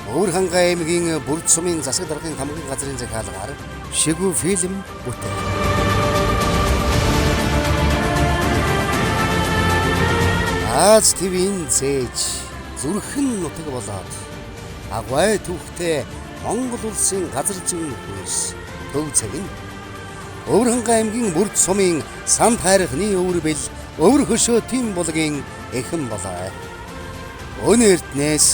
Өвөрхангай аймгийн Бүрд сумын засаг даргын хамгийн газрын захиалгаар шигүү фильм бүтээн. Аз ТV-ийн зээж зүрхэн нутаг болоод агвай түүхтэй Монгол улсын газар зүйн хүйс төв цаг нь Өвөрхангай аймгийн Бүрд сумын Санд хайрхны өвөр бэл өвөр хөшөөтийн булгийн эхэн болоо. Өнөртнээс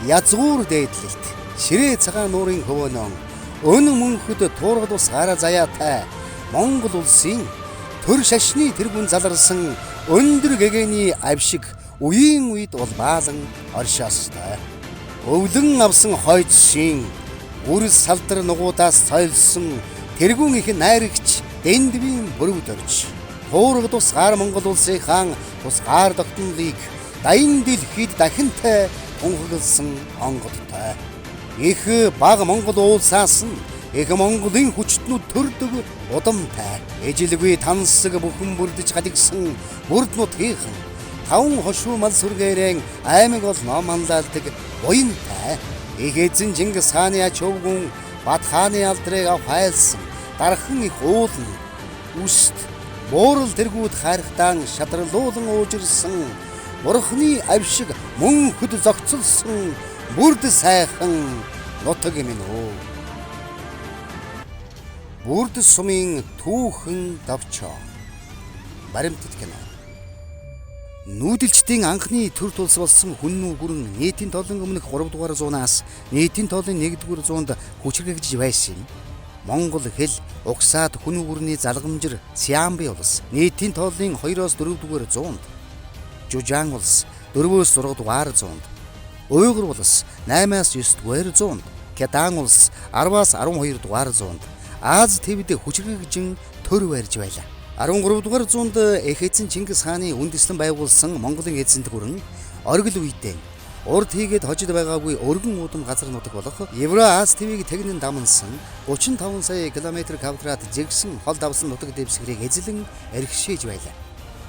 язгуур дээдлэлт ширээ цагаан нуурын хөвөнөн өнө мөнхөд туургад ус гараа заяатай Монгол улсын төр шашны тэргүүн заларсан өндөр гэгэний авшиг үеийн үед бол баалан оршоостой. Өвлөн авсан хойцшийн үрс салдар нугуудаас цойлсон тэргүүн их найрагч дэндвийн бүрвд орж туургад ус гар Монгол улсын хаан ус гар тогтнолыг дайн дэлхийд дахинтай тунхагласан онгодтой. Их баг Монгол уулсаас нь их Монголын хүчтнүүд төрдөг удамтай эжилгүй тансаг бүхэн бүрдэж гадагсан бүрд нутгийнхан таван хошуу мал сүргээрэн аймаг бол ном манлайлдаг буянтай их эзэн Чингис хааны ач өвгөн Бат хааны алдрыг авхайлсан дархан их уулн үст буурал тэргүүд хайрхтан шадралуулан уужирсан Бурхны авшиг мөнхөд зогцолсон бүрд сайхан нутаг минь өө. Бүрд сумын түүхэн давчоо. Баримтат кино. Нүүдэлчдийн анхны төр тулс болсон хүн нүгүрэн нийтийн тоолын өмнөх 3 дугаар зуунаас нийтийн тоолын 1 дугаар зуунд хүчрхэгдэж байсан. Монгол хэл угсаад хүн нүгүрний залгамжир Сиамби улс нийтийн тоолын 2-оос 4 дугаар зуунд, Жужаан улс 4-өөс 6 дугаар зуунд, Уйгур улс 8-аас 9 дугаар зуунд, Кятан улс 10-аас 12 дугаар зуунд Аз ТV-д хүчрхэгжин төр барьж байлаа. 13 дугаар зуунд их эзэн Чингис хааны үндэслэн байгуулсан Монголын эзэнт гүрэн оргил үедээ урд хийгээд хожид байгаагүй өргөн уудам газар нутаг болох Евро-Аз ТV-г тэгнэн дамнсан 35 сая км квадрат жигсэн хол давсан нутаг дэвсгэрийг эзлэн эрхшээж байлаа.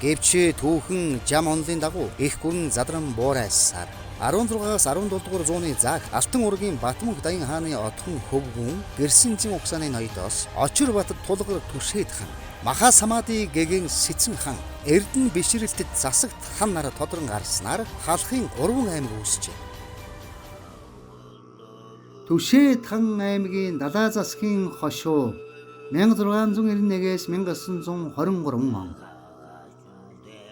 Гэвч түүхэн жам онлын дагуу их гүрэн задран буурайсаар 16-аас 17 дугаар зууны заах Алтан ургийн Батмөнх Даян хааны отхон хөвгүн Гэрсэнзэн угсааны ноёдоос Очир Батд тулгар Түшээд хан, Маха Самади гэгэн Сэцэн хан, Эрдэнэ бишрэлтэд засагт хан нар тодрон гарснаар халахын 3 аймаг үүсжээ. Түшээд хан аймгийн далай засгийн хошуу 1691-ээс 1923 он.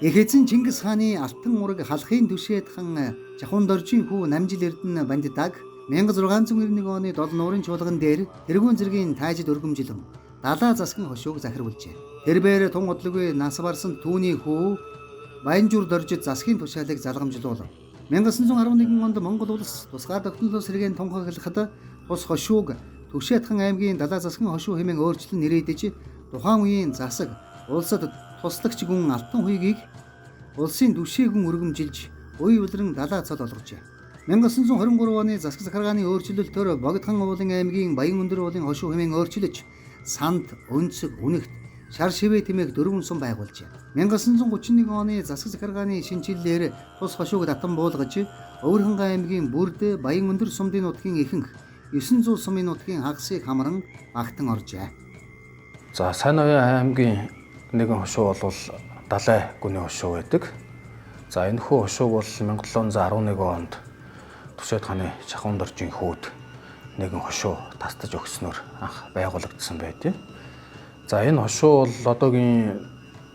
Их эзэн Чингис хааны Алтан ураг халахын Түшээд хан Жахун доржийн хүү Намжил Эрдэнэ банддаг 1691 оны 7 нуурын чуулган дээр тэргүүн зэргийн таажид өргөмжилэн далай засгийн хошууг захируулжээ. Тэрбээр тун удлгүй нас барсан түүний хүү Баянжур доржид засгийн тушаалыг залгамжлуулав. 1911 онд Монгол улс тусгай тогтнолоос сэргээн тунхаглахад тус хошууг Түшээд хан аймгийн далай засгийн хошуу хэмээн өөрчлөн нэрийдэж тухайн үеийн засаг улсад туслагч гүн Алтан хуйгийг улсын түшээгүн өргөмжилж үе үлрэн далай цол олгожээ. 1923 оны засаг захиргааны өөрчлөлтөөр Богд хан уулын аймгийн Баян-Өндөр уулын хошуу хэмээн өөрчилж Санд, Өнцөг, Үнэгт, Шар шивээ тэмээх 4 сум байгуулжээ. 1931 оны засаг захиргааны шинжилэлээр тус хошууг татан буулгаж Өвөрхангай аймгийн Бүрд, Баян-Өндөр сумдын нутгийн ихэнх 900 сумын нутгийн хагасыг хамран багтан оржээ. За Сайн Оян аймгийн нэгэн хошуу бол далай гүний хошуу байдаг. За энэ хүү хошууг бол 1711 онд Түшээд хааны Жахун доржийн хүүд нэгэн хошуу тастаж өгснөөр анх байгуулагдсан байдیں۔ За энэ хошуу бол одоогийн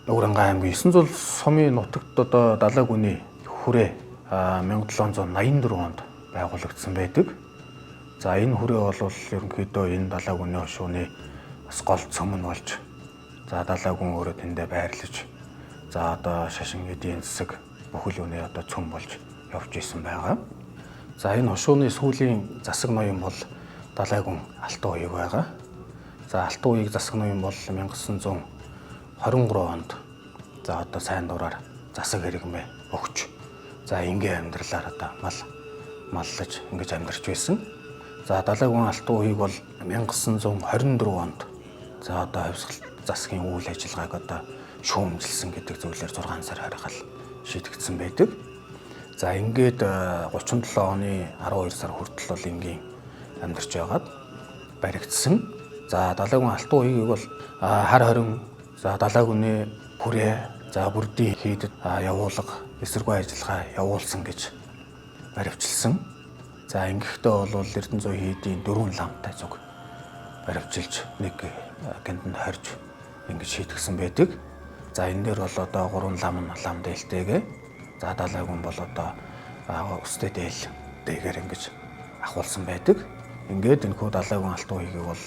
Өвөрхангай аймгийн 900 сумын нутагт одоо далай гүний хүрээ 1784 онд байгуулагдсан байдаг. За энэ хүрээ бол ерөнхийдөө энэ далай гүний хошууны бас гол цөм нь болж за далай гүн өөрөө тэндээ байрлаж за одоо шашин эдийн засаг бүхэл юуны одоо цөм болж явж исэн байгаа. За энэ хошууны сүүлийн засаг ноён бол далай гүн Алтан уяг байгаа. За Алтан уяг засаг ноён бол 1923 онд за одоо сайн дураар засаг хэрэгмээ өгч за ингийн амьдралаар одоо маллаж ингэж амьдарч байсан. За далай гүн Алтан уяг бол 1924 онд за одоо хавьсгалт засгийн үйл ажиллагааг одоо шүүмжилсэн гэдэг зүйлээр 6 сар харгал шийдэгдсэн байдаг. За ингээд 37 оны 12 сар хүртэл бол ингийн амьдарч байгаад баригдсан. За далайгүн алтан уягийг бол хар хорин, за далайгүний хүрээ, за бүрдийн хийдэд явуулга, эсэргүй ажиллагаа явуулсан гэж баривчилсан. За ингэхдээ бол Эрдэнэзүй хийдийн 4 ламтай зүг баривчилж нэг гиндэнд хорж ингэж шийтгсэн байдаг. За энэ дээр бол одоо 3 лам дээлтэйгээ, за далайгүн бол одоо өстэй дээл дэгээр ингэж ахуулсан байдаг. Ингээд энэхүү далайгүн алтан уягийг бол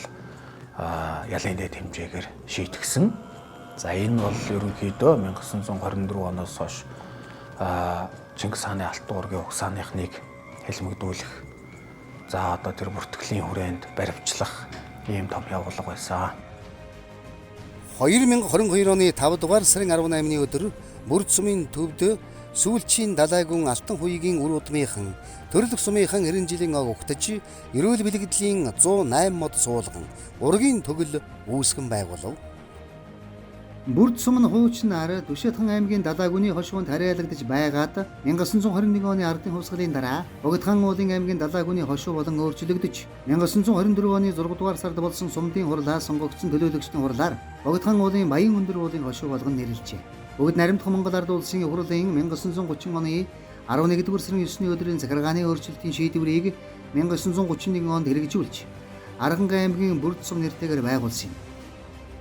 ялын дэд хэмжээгээр шийтгсэн. За энэ бол ерөнхийдөө 1924 оноос хойш Чингис хааны алтан уургийн угсааныхныг хэлмэгдүүлэх, за одоо тэр бүртгэлийн хүрээнд баривчлах ийм том явуулга байсан. 2022 оны 5 дугаар сарын 18-ны өдөр Бүрд сумын төвд сүүлчийн далайгүн алтан хуйгийн үр удмынхан төрөлх сумынхан 90 жилийн ог угтаж эрүүл бэлгэдлийн 108 мод суулган ургийн төгөл үүсгэн байгуулав. Бүрд сум нь хуучин ар Түшээдхан аймгийн далайгүний хошгоонд хариалагдж байгаад 1921 оны ардын хувьсгалын дараа Богдхан уулын аймгийн далайгүний хошуу болон өөрчлөгдөж 1924 оны 6 дугаар сард болсон сумдын хурлаас сонгогдсон төлөөлөгчдийн хурлаар Богдхан уулын Баян өндөр уулын хошуу болгон нэрлэжээ. Бүгд наримдах Монгол Ард улсын хурлын 1930 оны 11-р сарын 9-ний өдрийн захиргааны өөрчлөлтийн шийдвэрийг 1931 онд хэрэгжүүлж Аргангай аймгийн Бүрд сум нэртэйгээр байгуулсан юм.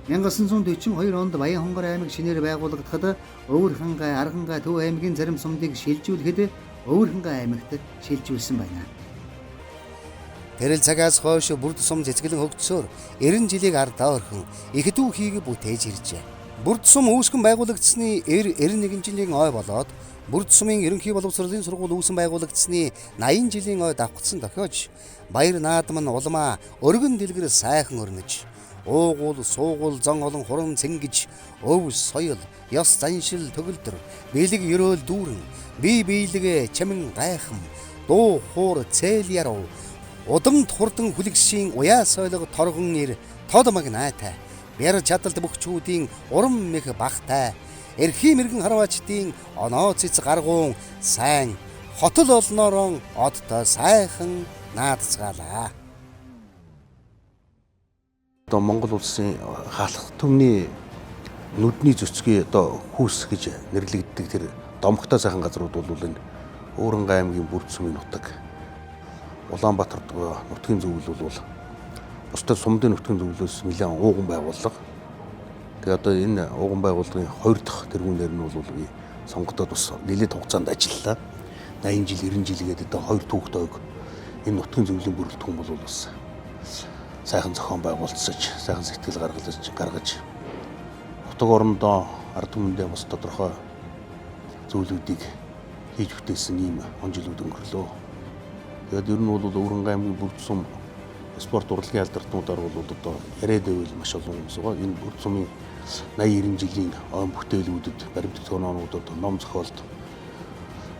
1942 онд Баян хонгор аймаг шинээр байгуулагдахад Өвөр хангай, Аргангай, Төв аймгийн зарим сумдыг шилжүүлэхэд Өвөр хангай аймагт шилжүүлсэн байна. Тэрэл цагаас хойш Бүрд сум цэцгэлэн хөгжсөөр 90 жилийг ардаа орхин их дүү хийг бүтээж иржээ. Бүрд сум үүсгэн байгуулагдсны 91 жилийн ой болоод Бүрд сумын ерөнхий боловсролын сургууль үүсэн байгуулагдсны 80 жилийн ой давхцсан дохиож баяр наадам нь улмаа өргөн дэлгэр сайхан өрнөж уугуул, суугуул, зон олон хуран цэнгэж, өв, соёл, ёс заншил төгөлдөр, бэлэг ерөөл дүүрэн, бие биелэг чамин гайхам, дуу хуур цээл яруу, удамд хурдан хүлэгшийн уяа сойлог торгон ир, тод магнаатай, бяр чадалт бөхчүүдийн урам мэх багтай, эрхий мэргэн харваачдын оноо цэц гаргуун, сайн, хотол олноорон одтой сайхан наадцгаалаа. Одоо Монгол улсын хаалх төмний нүдний цөцгий одоо хүүс гэж нэрлэгддэг тэр домогтой сайхан газрууд бол энэ Өвөрхангай аймгийн Бүрд сумын нутаг. Улаанбаатар нутгийн зөвлөл бол бусдад сумдын нутгийн зөвлөлөөс нэлээд ууган байгууллага. Тэгээ одоо энэ ууган байгууллагын 2 дахь тэргүүнээр нь бол би сонгогдоод бас нэлээд хугацаанд ажиллалаа. 80 жил 90 жил гэдэг одоо 2 түүхт ойг энэ нутгийн зөвлөлийн бүрэлдэхүүн бол бас сайхан зохион байгуулцаж, сайхан сэтгэл гаргаж нутаг орондоо ард түмэндээ бас тодорхой зүйлүүдийг хийж бүтээсэн ийм он жилүүд өнгөрлөө. Тэгээд ер нь бол Өвөрхангай аймгийн Бүрд сум спорт урлагийн алдарнуудаар бол одоо яриад байвал маш олон хүмүүс байгаа. Энэ Бүрд сумын 80-90 жилийн он бүтээлүүдэд баримтат тоонуудад ном зохиолд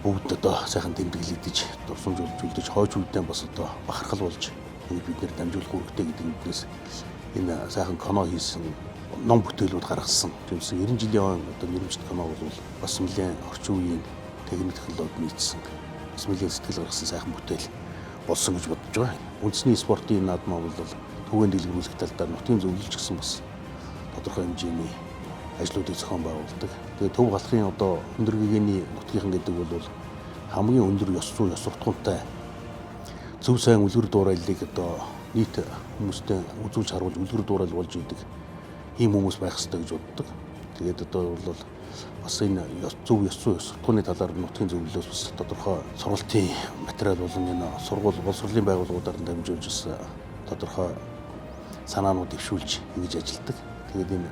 бүгд одоо сайхан тэмдэглэгдэж, дурсамжуулж, хойч үедээ бас одоо бахархал болж бид нэр дамжуулах үүрэгтэй гэдэг нэгнээс энэ сайхан кино хийсэн, ном бүтээлүүд гаргасан. Тиймээс 90 жилийн одоо нэрмжт кино бол бас нэлээд орчин үеийн техник технологи нийцсэн, бас нэлээд сэтгэл гаргасан сайхан бүтээл болсон гэж бодож байгаа. Үндэсний спортын наадмаа бол түгээн дэлгэрүүлэх талаар нутгийн зөвлөлч гэсэн бас тодорхой хэмжээний ажлуудыг зохион байгуулдаг. Тэгээд Төв галахын одоо өндөр гэгэний нутгийнхан гэдэг бол хамгийн өндөр ёс зүй, ёс суртахуунтай зөв сайн үлгэр дуурайлыг одоо нийт хүмүүстээ үзүүлж харуулж үлгэр дуурал болж идэг ийм хүмүүс байх хэрэгтэй гэж боддог. Тэгээд одоо бол бас энэ зөв ёс зүй, ёс суртахууны талаар нутгийн зөвлөлөөс бас тодорхой сургалтын материал болон энэ сургууль, боловсролын байгууллагуудаар дамжуулж бас тодорхой санаанууд дэвшүүлж ингэж ажилладаг. Тэгээд энэ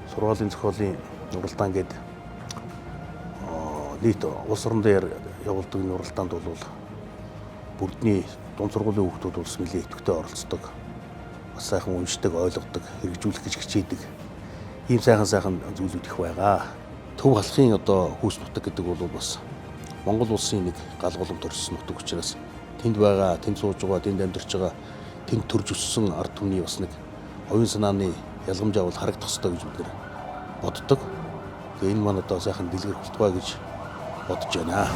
сургуулийн зохиолын уралдаан гэдэг нийт улс орон дээр явуулдаг энэ уралдаанд бол Бүрдний дунд сургуулийн хүүхдүүд улс нэлээд идэвхтэй оролцдог. Бас сайхан уншдаг, ойлгодог, хэрэгжүүлэх гэж хичээдэг. Ийм сайхан зүйлүүд их байгаа. Төв галахын одоо хүүс нутаг гэдэг бол бас Монгол улсын нэг гал голомт төрсөн нутаг учраас тэнд байгаа, тэнд сууж байгаа, тэнд амьдарч байгаа, тэнд төрж өссөн ард түмний бас нэг оюун санааны ялгамжаа бол харагдах ёстой гэж бид нэр боддог. Тэгээ энэ маань одоо сайхан дэлгэр болтугай гэж бодож байна.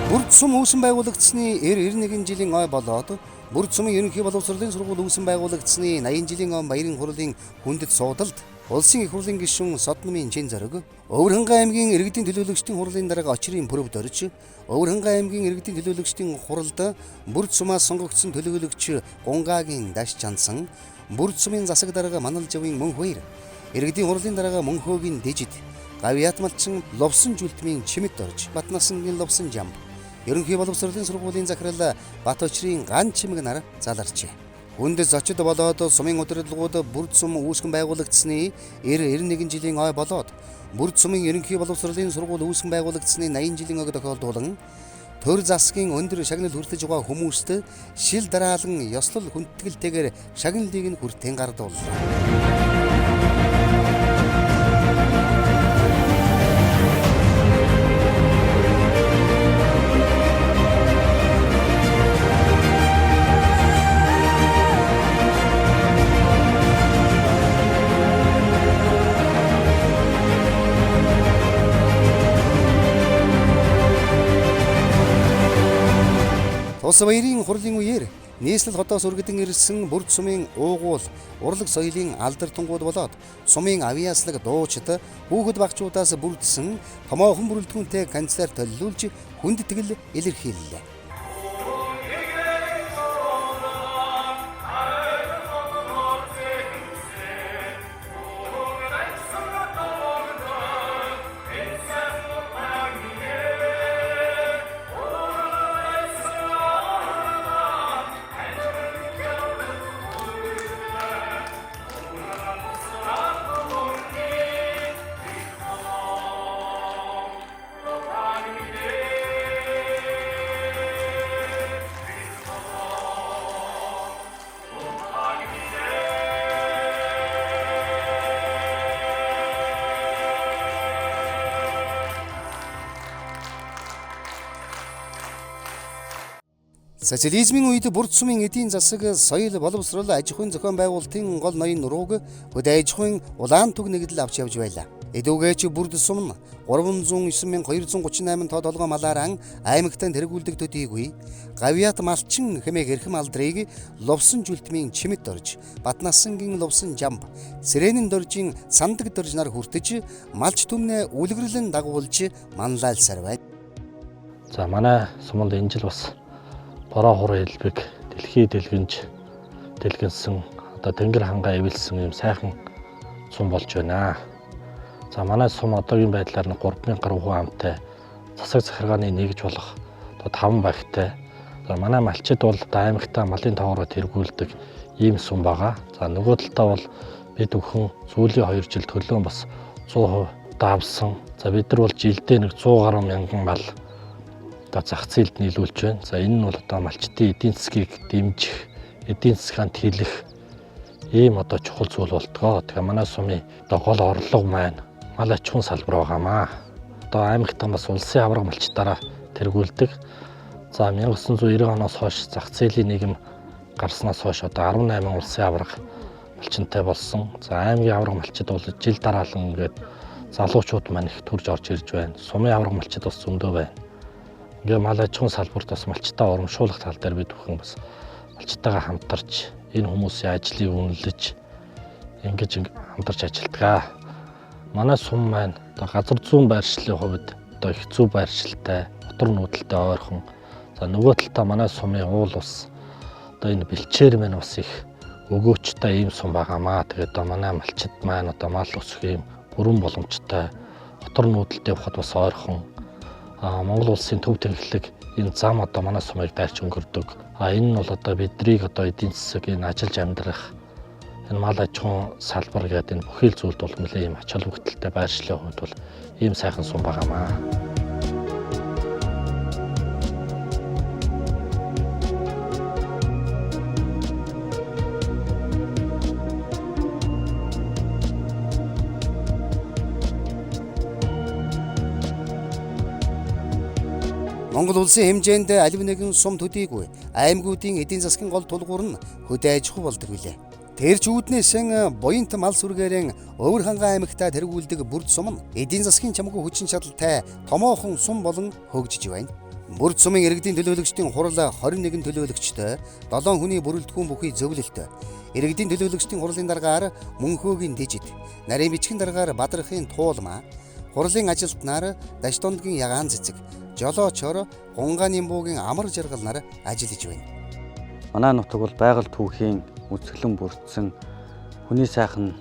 Бүрд сум үүсэн байгуулагдсны 91 жилийн ой болоод Бүрд сумын ерөнхий боловсролын сургууль үүсэн байгуулагдсны 80 жилийн он баярын хурлын хүндэт суудалд улсын их хурлын гишүүн Содномын чин зориг, Өвөрхангай аймгийн иргэдийн төлөөлөгчдийн хурлын дарга очрын пүрэвд орж, Өвөрхангай аймгийн иргэдийн төлөөлөгчдийн хуралд Бүрд сумаас сонгогдсон төлөөлөгч Гунгагийн даш чансан, Бүрд сумын засаг дарга Манал Жавын мөн хоёр, иргэдийн хурлын дарга Мөнхөөгийн Дэжид, Гавьяат малчин Ловсон Жүлтмийн чимэд орж, Батнасангийн Ловсон Жамб, ерөнхий боловсролын сургуулийн захирал Бат очрын ган чимэг нар заларчээ. Хүндэс зочид болоод сумын удирдлагууд Бүрд сум үүсгэн байгуулагдсны 91 жилийн ой болоод Бүрд сумын ерөнхий боловсролын сургууль үүсгэн байгуулагдсны 80 жилийн ойг тохиолдуулан төр засгийн өндөр шагнал хүртэж байгаа хүмүүст шил дараалан ёслол хүндэтгэлтэйгээр шагналыг нь хүртэн гардууллаа. Улс баярын хурлын үеэр нийслэл хотоос өргөдөн ирсэн Бүрд сумын уугуул, урлаг соёлын алдар тунгууд болоод сумын авьяаслаг дуучид хүүхэд багчуудаас бүрдсэн томоохон бүрэлдэхүүнтэй концерт төлөвлүүлж хүндэтгэл илэрхийллээ. Социализмын үед Бүрд сумын эдийн засаг, соёл, боловсрол, аж ахуйн зохион байгуулалтын гол ноён нурууг хөдөө аж ахуйн улаан түг нэгдэл авч явж байлаа. Эдүүгээч Бүрд сум нь 309,238 тоо долгоо малаараа аймагтаа тэргүүлдэг төдийгүй Гавьяат малчин хэмээх эрхэм алдрыг Ловсон Жүлтмийн чимэд орж, Батнасангийн Ловсон Жамб, Сэрэнэн доржийн Сандаг дорж нар хүртэж малч түмнээ үлгэрлэн дагуулж манлайлсаар байна. За манай суманд энэ жил бас бороо хурын хэлбэг дэлхий дэлгэнсэн одоо тэнгэр хангаа эвэлсэн юм сайхан сум болж байна. За манай сум одоогийн байдлаар 3000 гаруй хүн амтай засаг захиргааны нэгж болох одоо 5 багтай. За манай малчид бол аймагтаа малын тоогоор тэргүүлдэг ийм сум байгаа. За нөгөө талдаа бол бид бүхэн сүүлийн 2 жил төлөө бас 100% давсан. За бид нар бол жилдээ 100 гаруй мянган мал одоо зах зээлд нийлүүлж байна. За энэ нь бол одоо малчдын эдийн засгийг дэмжих, эдийн засгийн хэлэх ийм одоо чухал зүйл болтгоо. Тэгээ манай сумын одоо гол орлого маань мал аж ахуйн салбар байгаамаа. Одоо аймагтаа бас улсын авраг малчдаараа тэргүүлдэг. За 1990 оноос хойш зах зээлийн нийгэм гарснаас хойш одоо 18 улсын авраг малчинтай болсон. За аймгийн авраг малчид бол жил дараалан ингээд залуучууд маань их төрж орж ирж байна. Сумын авраг малчид бас зөндөө байна. Ингээ мал аж ахуйн салбарт бас малчтаа урамшуулах тал дээр бид бүхэн бас малчтайгаа хамтарч энэ хүмүүсийн ажлыг үнэлж ингэж хамтарч ажилладаг. Манай сум маань одоо газар зүүн байршлын хувьд одоо их зөв байршилтай, утар нүүдэлтэй ойрхон. За нөгөө талдаа манай сумын уул ус одоо энэ бэлчээр маань бас их өгөөчтэй ийм сум байгаамаа. Тэгээд одоо манай малчид маань одоо мал өсөх ийм бүрэн боломжтой, утар нүүдэлтэй явахад бас ойрхон. Монгол улсын төв тэнхлэг энэ зам одоо манай сумыг дайрч өнгөрдөг. Энэ нь бол одоо биднийг одоо эдийн засаг энэ ажиллаж амьдрах энэ мал аж ахуйн салбар гэдэг энэ бүхэл зүйлд бол нэлээд ийм ач холбогдолтой байршлын хувьд бол ийм сайхан сум байгаамаа. Монгол улсын хэмжээнд алив нэгэн сум төдийгүй аймагуудын эдийн засгийн гол тулгуур нь хөдөө аж ахуй болдог билээ. Тэр ч үүднээсэн буянт мал сүргээрэн Өвөр ханган аймагтаа тэргүүлдэг бүрд сум нь эдийн засгийн чамгүй хүчин чадалтай томоохон сум болон хөгжиж байна. Бүрд сумын иргэдийн төлөөлөгчдийн хурал 21 төлөөлөгчтэй 7 хүний бүрэлдэхүүн бүхий зөвлөлтөй. Иргэдийн төлөөлөгчдийн хурлын дараагаар Мөнхөөгийн Дижид, нарийн бичгийн дараагаар Бадрахын Туулмаа, хурлын ажилтнаар Дашдондгийн Ягаан Цэцэг, Жолоочор Гунгааны буугийн амар жаргал нар ажиллаж байна. Манай нутаг бол байгаль түүхийн үзэсгэлэн бүрдсэн хүний сайхан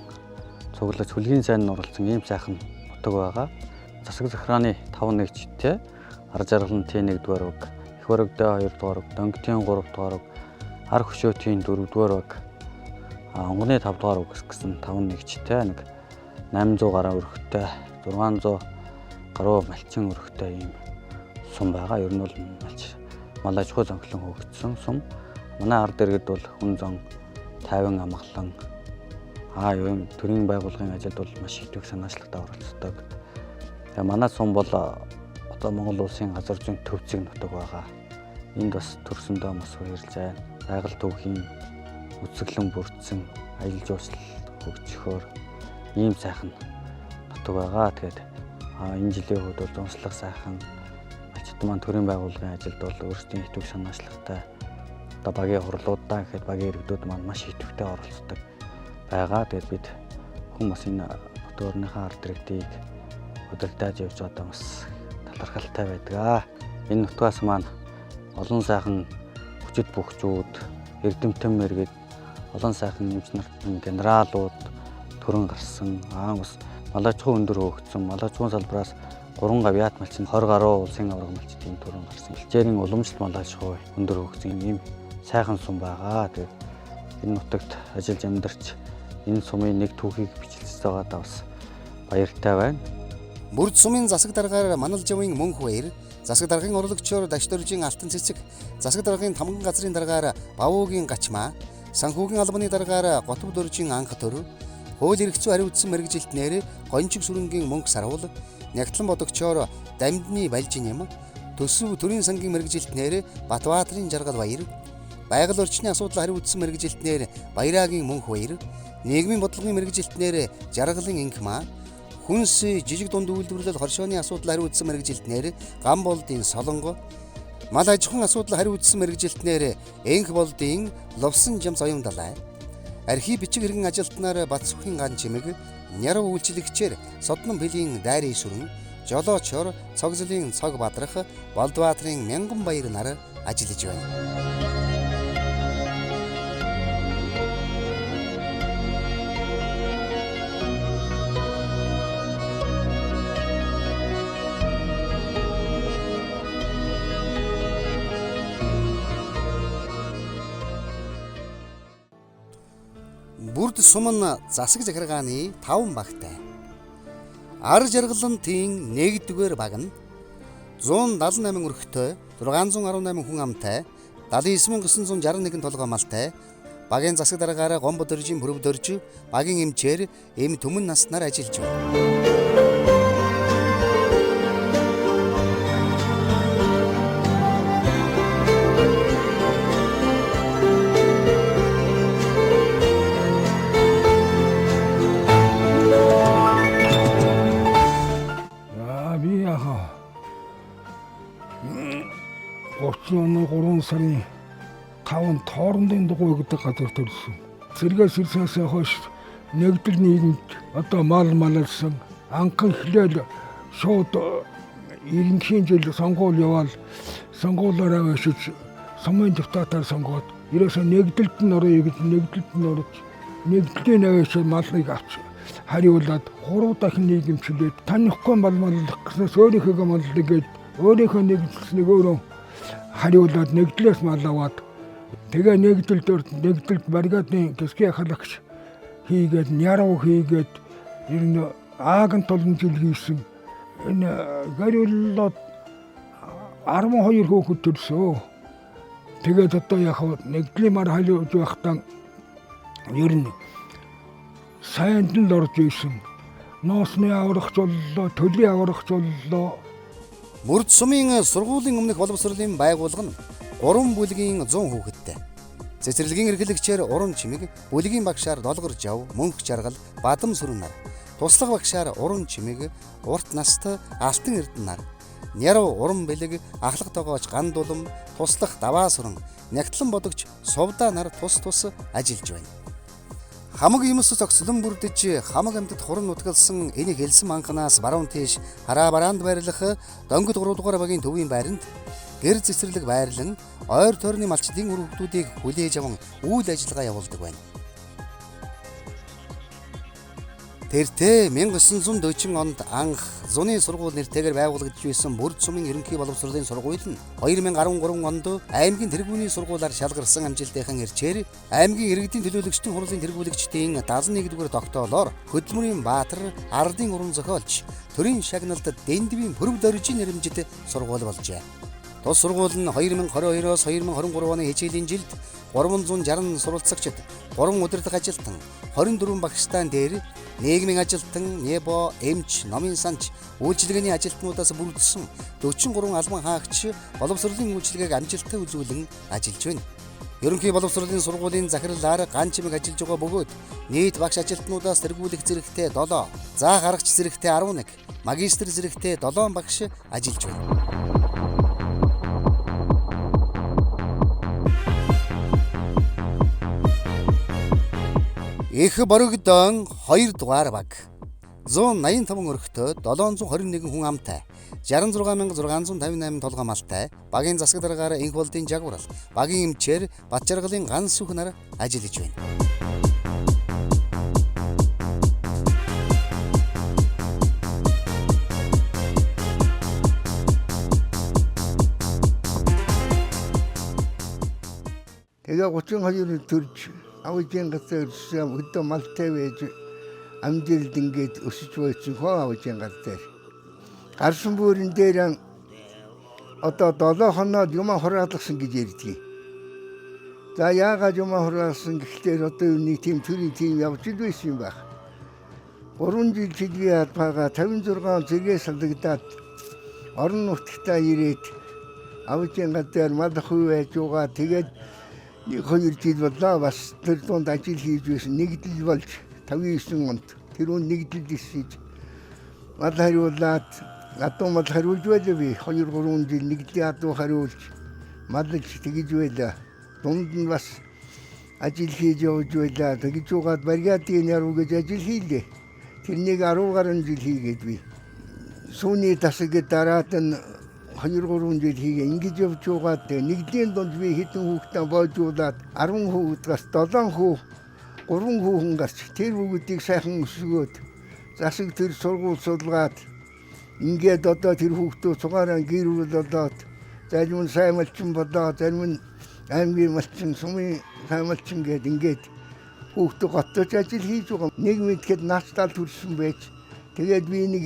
цуглаж хүлгийн сайн нурлсан ийм сайхан нутаг байгаа. Засаг захирааны 5 нэгжтэй ар жаргал нь T1-р үг, их баригдаа 2-р үг, дөнгөтийн 3-р үг, ар хөшөөтийн 4-р үг, онгоны 5-р үг гэсэн 5 нэгжтэй нэг 800 гаруй өрхтэй 600 гаруй малчин өрхтэй ийм сум байгаа. Ер нь бол мал аж ахуй зөнхлөн хөгжсөн сум. Манай ард иргэд бол хүн зон 50 амгалан юм төрийн байгууллагын ажилд бол маш их санаачлагтай оролцдог. Тэгээ манай сум бол одоо Монгол улсын газар зүйн төвцөг нутаг байгаа. Энд бас төрсөндөө бас хуурилж байна. Байгаль түүхийн үзэсгэлэн бүрдсэн аялал жуулчлал хөгжихөөр ийм сайхан нутаг байгаа. Тэгээд энэ жилийн хувьд бол зунслах сайхан маань төрийн байгууллагын ажилд бол өөрсдийн идэвх санаачлагтай одоо багийн хурлуудаа гэхэд багийн иргэдүүд маань маш идэвхтэй оролцдог байгаа. Тэгээд бид хүн бас энэ нутгийнхаа ард иргэдийг удирдах явж одоо бас талархалтай байдаг. Энэ нутгаас маань олон сайхан хүчит бөхчүүд, эрдэмтэн мэргэд, олон сайхан эмч нартан генералууд төрөн гарсан. Бас мал аж ахуй өндөр хөгжсөн, мал аж ахуйн салбараас 3 гавьяат малчин 20 гаруй улсын авраг малчдын төрөн гарсан. Хилчээрийн уламжлалт мал аж ахуй өндөр хөгжсөн ийм сайхан сум байгаа. Тэгээд энэ нутагт ажиллаж амьдарч энэ сумын нэг түүхийг бичлэж байгаадаа бас баяртай байна. Бүрд сумын засаг даргаар Манал Жавын Мөнх баяр, засаг даргын орлогчоор Дашдоржийн Алтан Цэцэг, засаг даргын Тамган газрын даргаар Бавуугийн Гачмаа, санхүүгийн албаны даргаар Готов дөржийн Анх төр, хууль эрх зүйн хариуцсан мэргэжилтнэр Гончиг сүрэнгийн Мөнх Сарвал, Нягтлан бодогчоор Дамдны Балжин юм, төсөв төрийн сангийн мэргэжилтнэр Батбаатарын Жаргал баяр, байгаль орчны асуудал хариуцсан мэргэжилтнэр Баяраагийн Мөнх баяр, нийгмийн бодлогын мэргэжилтнэр Жаргалын Инхмаа, хүнс жижиг дунд үйлдвэрлэл хоршооны асуудал хариуцсан мэргэжилтнэр Гамболдын Солонго, мал аж ахуйн асуудал хариуцсан мэргэжилтнэр Энх болдын Ловсон Жамс оюун далай, архив бичиг хэргийн ажилтнаар Батсүхийн Ган Чимэг, Няруу үйлчлэгчээр Содном Бэлийн Дайрын Сүрэн, Жолоочор Цогцлын Цог Бадрах, Болдбаатарын Мянган баяр нар ажиллаж байна. Бүрд сум нь засаг захиргааны 5 багтай. Ар жаргалантын 1-р баг нь 178 өрхтэй, 618 хүн амтай, 79961 толгой малтай, багийн засаг дараагаар Гомбо дөржийн Бүрөв дөрж, багийн эмчээр эм түмэн наснаар ажиллаж байна. Оны 3 сарын 5-нд Тоорондын дугуй гэдэг газар төрсөн. Сэргээс ирсэнээс хойш нэгдэл нийгэмд одоо мал малалсан анхан эхлээл шууд 90-ийн жил сонгуул яваад сонгуулаараа өшөж сумын депутатаар сонгоод ерөөсөө нэгдэлд нь орё гэж нэгдэлд нь орж нэгдлийн аваач малыг авч хариулаад 3 дахин нийгэмчлээд танихгүй мал маллах гэснээс өөрийнхөө маллыгээд өөрийнхөө нэгдэлснийг өөрөө хариулаад нэгдлээс мал аваад тэгээ нэгдэлд баригадны гисгийн халагч хийгээд няруу хийгээд ер нь ааган тулмжил хийсэн. Энэ гэрүүлээд 12 хүүхэд төрсөн. Тэгээд одоо яг нэгдлэмар халиуж байхдаа ер нь сайнд нь орж исэн. Ноосны аврагч боллоо, төлийн аврагч боллоо. Мөрд сумын сургуулийн өмнөх боловсролын байгууллага нь 3 бүлгийн 100 хүүхэдтэй. Цэцэрлэгийн эрхлэгчээр уран чимэг, бүлгийн багшаар долгор жав, мөнх жаргал, бадам сүрэн нар, туслах багшаар уран чимэг, урт наст алтан эрдэнэ нар, няруу уран бэлэг, ахлах тогооч ган дулам, туслах даваа сүрэн, нягтлан бодогч сувдаа нар тус ажиллаж байна. Хамаг юмс зогслон бүрдэж хамаг амьтад хуран нутгалсан энийг хэлсэн анханаас баруун тийш хараа бараанд байрлах дөнгөд 3 дугаар багийн төвийн байранд гэр цэцэрлэг байрлан ойр тойрны малчдын үр хүүхдүүдийг хүлээж аван үйл ажиллагаа явуулдаг байна. Тэртээ 1940 онд анх зуны сургууль нэртэйгээр байгуулагдж байсан Бүрд сумын ерөнхий боловсролын сургууль нь 2013 онд аймгийн тэргүүний сургуулиар шалгарсан амжилтынхан ирчээр аймгийн иргэдийн төлөөлөгчдийн хурлын тэргүүлэгчдийн 71-р тогтоолоор хөдөлмөрийн баатар, ардын уран зохиолч, төрийн шагналд дэндвийн пөрв дөржийн нэрэмжит сургууль болжээ. Тус сургууль нь 2022-оос 2023 оны хичээлийн жилд 360 суралцагчид, 3 удирдах ажилтан, 24 багштайн дээр нийгмийн ажилтан, небо, эмч, номын санч, үйлчилгээний ажилтнуудаас бүрдсэн 43 албан хаагч боловсролын үйлчилгээг амжилттай үзүүлэн ажиллаж байна. Ерөнхий боловсролын сургуулийн захирлаар ган чимэг ажиллаж байгаа бөгөөд нийт багш ажилтнуудаас тэргүүлэх зэрэгтэй 7, заах аргач зэрэгтэй 11, магистр зэрэгтэй 7 багш ажиллаж байна. Их борогдон 2 дугаар баг. 185 өрхтөө 721 хүн амтай, 66658 толгой малтай, багийн засаг дараагаар инх болдын жагварал, багийн эмчээр бат жаргалын ганц сүх нар ажиллаж байна. Тэгээ 32 төрж авижийн газар хөдөө малтай байж амжилт ингээд өсөж байсан хоо авижийн газар. Гарсан бүрэн дээр одоо 7 хоноод юм хураалгасан гэж ярьдгийг. За яагаад юм хураалсан гэхлээр одоо нэг тийм төрийн тийм явж байсан юм байна. 3 жил чиглэгээ хадгаа 56 зэрэг салгадаад орон нутгтаа ирээд авижийн газар мал хүү байж байгаа. Тэгээд 2 жил боллоо бас тэр дунд ажил хийж байсан нэгдэл болж 59 онд тэр үн нэгдэл хийж мал хариулаад адуу мал хариулж байлаа би 2-3 жил нэгдлийн адуу хариулж малж тэгж байлаа дунд нь бас ажил хийж явж байлаа тэгж угаад бригадын яруу гэж ажил хийлээ тэрнийг 10 гаруй жил хийгээд би сүүний тасаг дараад нь 2-3 жил хийгээ ингэж явж байгаа те нэгдлийн дунд би хэдэн хүүхдээ боожуулаад 10 хүүхдээс 7 хүү 3 хүүхэн гарч тэр хүүхдийг сайхан өсгөөд засаг тэр сургууль суулгаад ингээд одоо тэр хүүхдүүд цугаараа гэр бүл болоод зарим нь сайн малчин болоо зарим нь аймгийн малчин сумын сайн малчин гээд ингээд хүүхдүүд готож ажил хийж байгаа нэг мэдхэд наачтал төрсөн байж тэгээд би нэг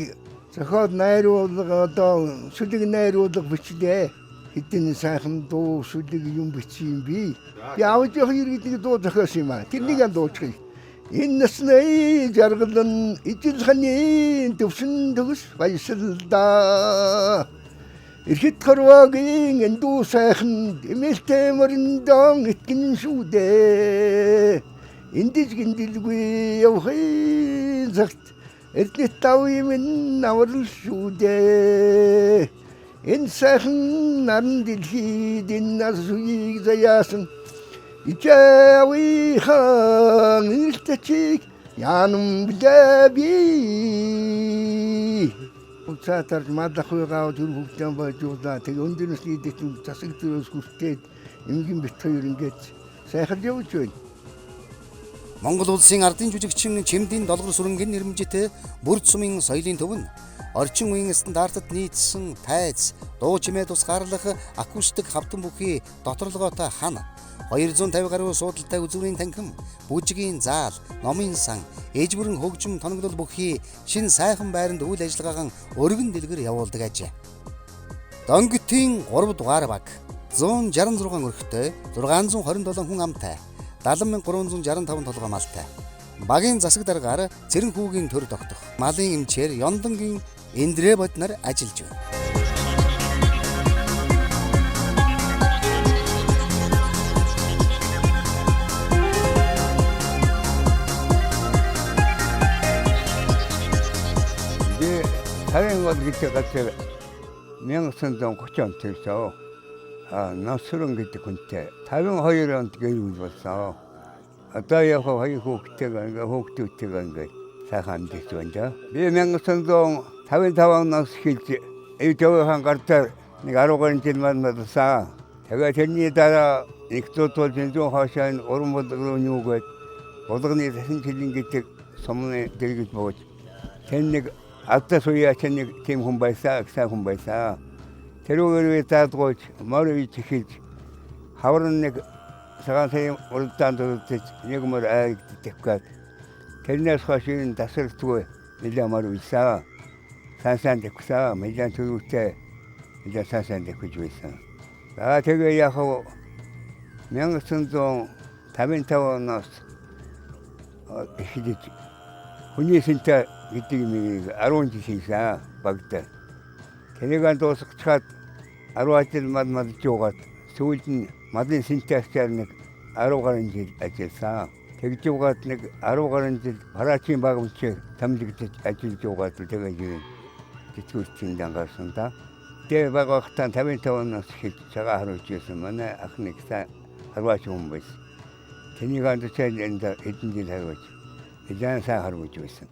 зохиол найруулга одоо сүлэг найруулга бичлээ. Хэдэн сайхан дуу сүлэг юм бичсэн би. Би авж явах иргэдэг дуу зохиосон юм аа. Тэрнийг дуучих. Энэ насны жаргалан ижил ханы төвшин төгс баясалда. Ирэхэд харвагийн эндүү сайхан эмэлтэй мөрөндөн итгэн шүүдээ. Эндэж гиндэлгүй явахын цагт эрдэнэт тавын аврал шүү дээ. Энэ сайхан наран дэлхийд энэ нас үеийг заяасан ичээви хан нэртчиг янам блэ би. Уцаатар мадахуйгаа зүр хөвтөн бажуулаа. Тэг өндөрнөс нийтэд засаг төрөөс хүртээд эмгэн бит хоёр ингээд сайхан явж байна. Монгол улсын ардын жүжигчин Чимдийн Долгор сүрэнгийн нэрмжит бүрд сумын соёлын төв нь орчин үеийн стандартад нийцсэн тайз, дуу чимээ тусгаарлах акустик хавтан бүхий доторлогоотой хан, 250 гаруй суудалтай үзүүрийн танхим, бүжигийн заал, номын сан, ээж бүрэн хөгжим тоноглол бүхий шин сайхан байранд үйл ажиллагаагаан өргөн дэлгэр явуулдаг ажээ. Донготын 3 дугаар баг 166 өрхтэй, 627 хүн амтай, 70,365 толгой малтай. Багийн засаг даргаар Цэрэнхүүгийн төр тогтох, малын эмчээр Ёндонгийн Эндрэ бод нар ажиллаж байна. Тавин гол гэдэг газар 1930 онд төрсөн. Насрын гэдэг хүнтэй 52 онд гэрүүл болсон. Одоо яг хоёр хүүхдүүдтэйгээ сайхан амьдарч байна. Би 1955 оноос эхэлж Эвдовын гартаар нэг 10 гаруй жил мадсан. Тэгээд тэрний дараа нэгдүгээр тул зэнзүү хаашаа уран болгоны үгээд болгоны тасан жилийн гэдэг сумны дэргэж бууж тэр нэг Атас уяа нэг тийм хүн байсан, сайн хүн байсан. Тэрүүгээр таадгойч морвич хийж хаврын нэг цагаан сая уралдаанд дурдж нэг мөр айгддаг. Тэрнээс хойш энэ тасралтгүй нэлээ морвичсан. Сайн дэвсэн, мэдэн төрүүтэй мэдэн сайн дэвж байсан. Тэгээ яг 1955 оноос эхэлж хүний сэнтэй гэдэг юм 10 жил хийсэн багтаа. Тэнийг дуусгачаад 10 жил мад жуугаад сүүлд нь мадын синтезээр нэг 10 гаруй жил ажилласан. Тэгж жуугаад нэг 10 гаруй жил парачийн багамч тамлигдэж ажиллаж жуугаад тэгээ тэтгэвчийн дангарсан да. Тэгээ багахтаа 55 оноос хийж цагаан харуулж ирсэн манай ах нэг харваач хүн байсан. Тэнийг андчаад энэ эдэн жил харваач. Эдэн сайн харваач байсан.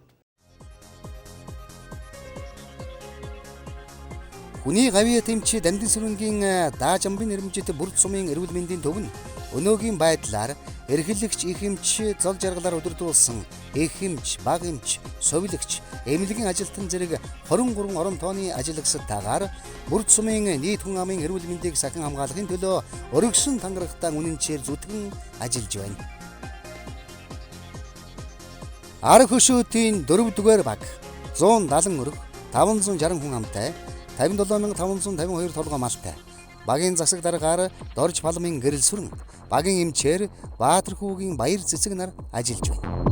Хүний гавья тэмчи Дамдын сүрэнгийн Даажамбын нэрмжит бүрд сумын эрүүл мэндийн төв нь өнөөгийн байдлаар эрхлэгч, их эмч, зол жаргалаар удирдуулсан их эмч, баг эмч, совилагч, эмнэлгийн ажилтан зэрэг 23 орон тооны ажиллагсадтайгаар бүрд сумын нийт хүн амын эрүүл мэндийг сахин хамгаалахын төлөө өргөсөн тангарагтаа үнэнчээр зүтгэн ажиллаж байна. Ар хөшөөтийн 4-р баг 170 өрг, 560 хүн амтай, 57,552 толгой малтай. Багийн засаг дараагаар Дорж Палмын гэрэл сүрэн, багийн эмчээр Баатархүүгийн баяр цэцэг нар ажиллаж байна.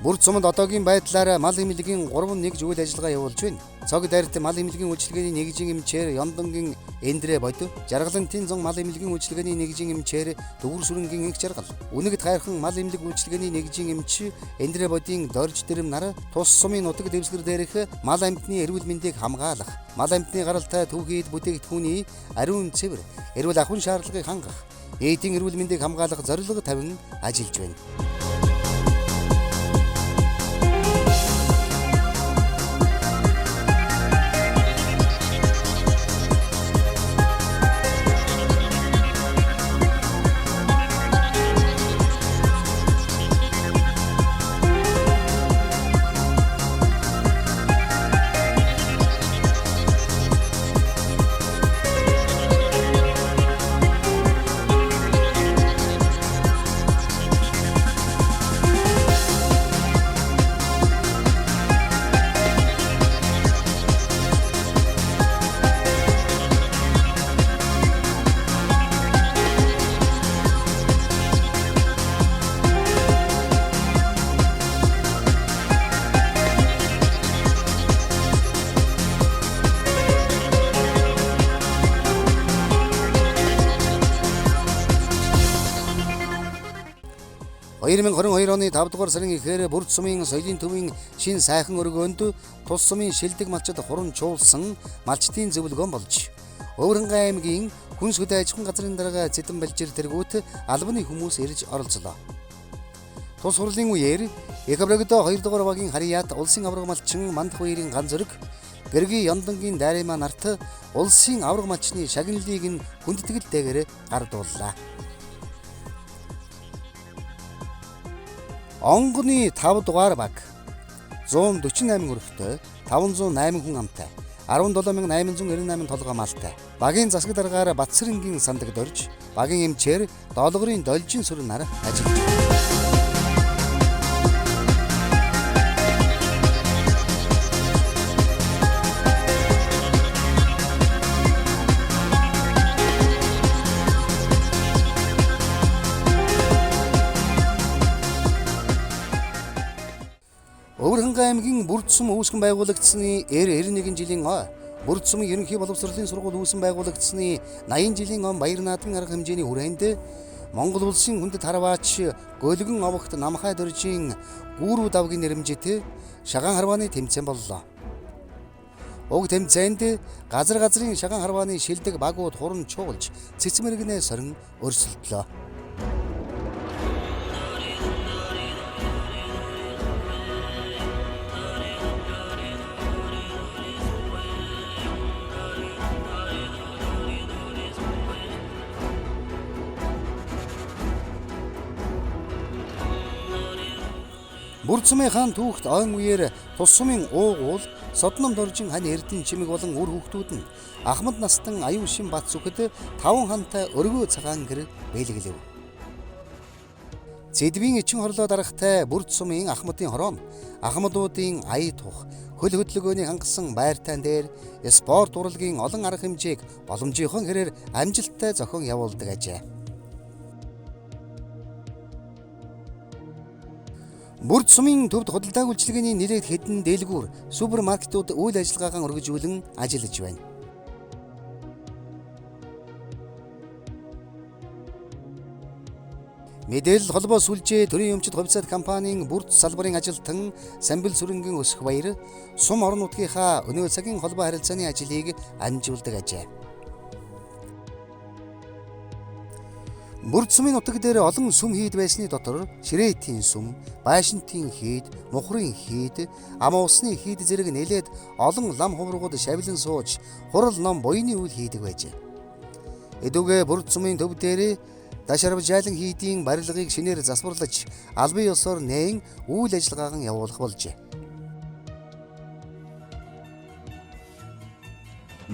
Бүрд сумд одоогийн байдлаар мал эмнэлгийн 3 үйл ажиллагаа явуулж байна. Цог дайрт мал эмнэлгийн үйлчилгээний нэгжийн эмчээр Ёндонгийн Эндрэ бод, Жаргалантын зон мал эмнэлгийн үйлчилгээний нэгжийн эмчээр Дүүр сүрэнгийн их жаргал, Үнэгт хайрхан мал эмнэлэг үйлчилгээний нэгжийн эмч Эндрэ бодийн Дорж дэрэм нар тус сумын нутаг дэвсгэр дээрх мал амьтны эрүүл мэндийг хамгаалах, мал амьтны гаралтай түүхийд бүтээгдэхүүний ариун цэвэр, эрүүл ахуйн шаардлагыг хангах, ээдийн эрүүл мэндийг хамгаалах зорилго тавин ажиллаж байна. 2022 оны 5 дугаар сарын эхээр Бүрд сумын соёлын төвийн шин сайхан өргөөнд тус сумын шилдэг малчид хуран чуулсан малчдын зөвлөгөөн болж Өвөрхангай аймгийн Хүнс хөдөө аж ахуйн газрын дарга Цэдэн Балжир тэргүүт албаны хүмүүс ирж оролцлоо. Тус хурлын үеэр Экабрэгдо 2 дугаар багийн Харьяат улсын авраг малчин Мандах хоёрын ган зэрэг Гэрги Ёндонгийн дайрмаа нарт улсын авраг малчны шагналыг нь хүндэтгэл дээгээрээ гардууллаа. Онгоны 5 дугаар баг 148 өрхтэй 508 хүн амтай 17898 толгой малтай багийн засаг даргаар Батсэрэнгийн сандаг дорж багийн эмчээр доолгорын должин сүрэн нар ажиллаж. Өвөрхангай аймгийн Бүрд сум үүсгэн байгуулагдсны 91 жилийн Бүрд сумын ерөнхий боловсролын сургууль үүсгэн байгуулагдсны 80 жилийн баяр наадмын арга хэмжээний хүрээнд Монгол улсын хүндэт харваач Гөлгөн овогт Намхай дөржийн гүүрүү давгийн нэрэмжит шагаан харвааны тэмцээн боллоо. Уг тэмцээнд газрын шагаан харвааны шилдэг багууд хуран чуулж цэцмэрэгнээ сорин өрсөлдлөө. Бүрд сумын хаан түүхт ойн үеэр тус сумын уугуул Содном доржин хань эрдэн чимэг болон үр хүүхдүүд нь Ахмад настан аюу шин бат зүхэд 5 хантай өргөө цагаан гэр бэлгэлэв. Цэдвийн эчин хорлоо дарахтай Бүрд сумын Ахмадын хороо нь Ахмадуудын ая тух хөл хөдөлгөөний хангасан байртайн дээр спорт урлагийн олон арга хэмжээг боломжийнхон хэрээр амжилттай зохион явуулдаг ажээ. Бүрд сумын төвд худалдаа үйлчилгээний нэлээд хэдэн дэлгүүр супермаркетууд үйл ажиллагаагаа өргөжүүлэн ажиллаж байна. Мэдээлэл холбоо сүлжээ төрийн өмчит хувьцаат компанийн Бүрд салбарын ажилтан Самбил Сүрэнгийн өсөх баяр сум орон нутгийнхаа өнөө цагийн холбоо харилцааны ажлыг амжуулдаг ажээ. Бүрд сумын нутаг дээр олон сүм хийд байсны дотор Ширээтийн сүм, Байшинтын хийд, Мухрын хийд, Ам усны хийд зэрэг нэлээд олон лам хуврагууд шавилан сууж хурал ном буйны үйл хийдэг байжээ. Эдүгэ Бүрд сумын төв дээр Дашарвжайлан хийдийн барилгыг шинээр засварлаж албан ёсоор нээн үйл ажиллагааг нь явуулах болжээ.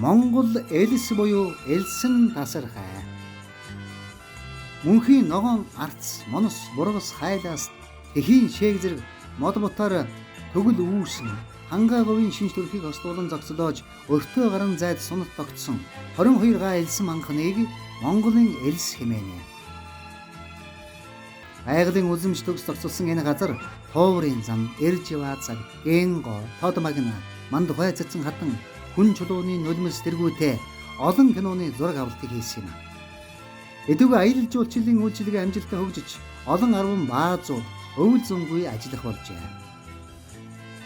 Монгол элс буюу элсэн тасархай мөнхийн ногоон арц, монос, бургас, хайлаас тэхийн шээг зэрэг мод ботоор төгөл үүсэн хангааговын шинж төрхийг хослуулан зогсолоож өртөө гарan зайд сунат тогтсон 22 га элсэн манхныг Монголын элс хэмээнэ. Айгалын үзэмж төгс зогсолсон энэ газар Хооврын зам, Эржива цаг, Гэнго, Тодмагна, Мандухай цэцэн хатан хүн чулууны нулимс тэргүүтээ олон киноны зураг авалтыг хийсэн юм. Эдгээр аялал жуулчлалын үйлчилгээ амжилттай хөгжиж олон арван баазууд өвөл зөнгүй ажиллах болжээ.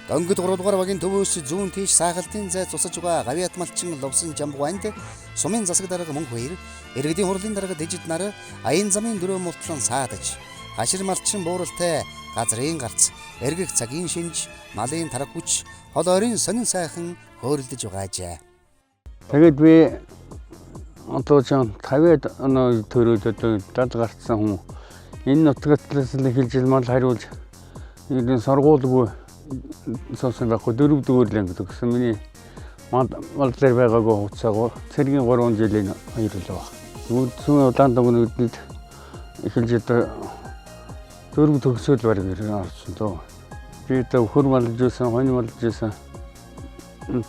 Дөнгөд 3 дугаар багийн төвөөс зүүн тийш сайхалтын зай цусаж байгаа Гавьяат малчин Ловсон Жамбганд сумын засаг дарга мөн хоёр иргэдийн хурлын дарга Дэжид нар аян замын дөрөв мултлан саадаж хашир малчин бууралтай газрын гарц эргэх цагийн шинж малын тарах хүч хол ойрын сонин сайхан хөөрөлдөж байгаажээ. Тэгээд би одоо ч 50-аад оны төрөөд одоо дад гарцсан хүн энэ нутагтлаас л хэлж мал хариулж энэ сургуулгүй суусан байхгүй 4 дугаар л ангид гэсэн миний мал дээр байгаагүй хуцаагаа цэргийн 3 жилийн хоёрлоо. Сүүн улаан дөнгөд эхэлж одоо 4 төгсөөл бараг ирсэн дөө. Би одоо хөр малж байсан, хонь малж байсан.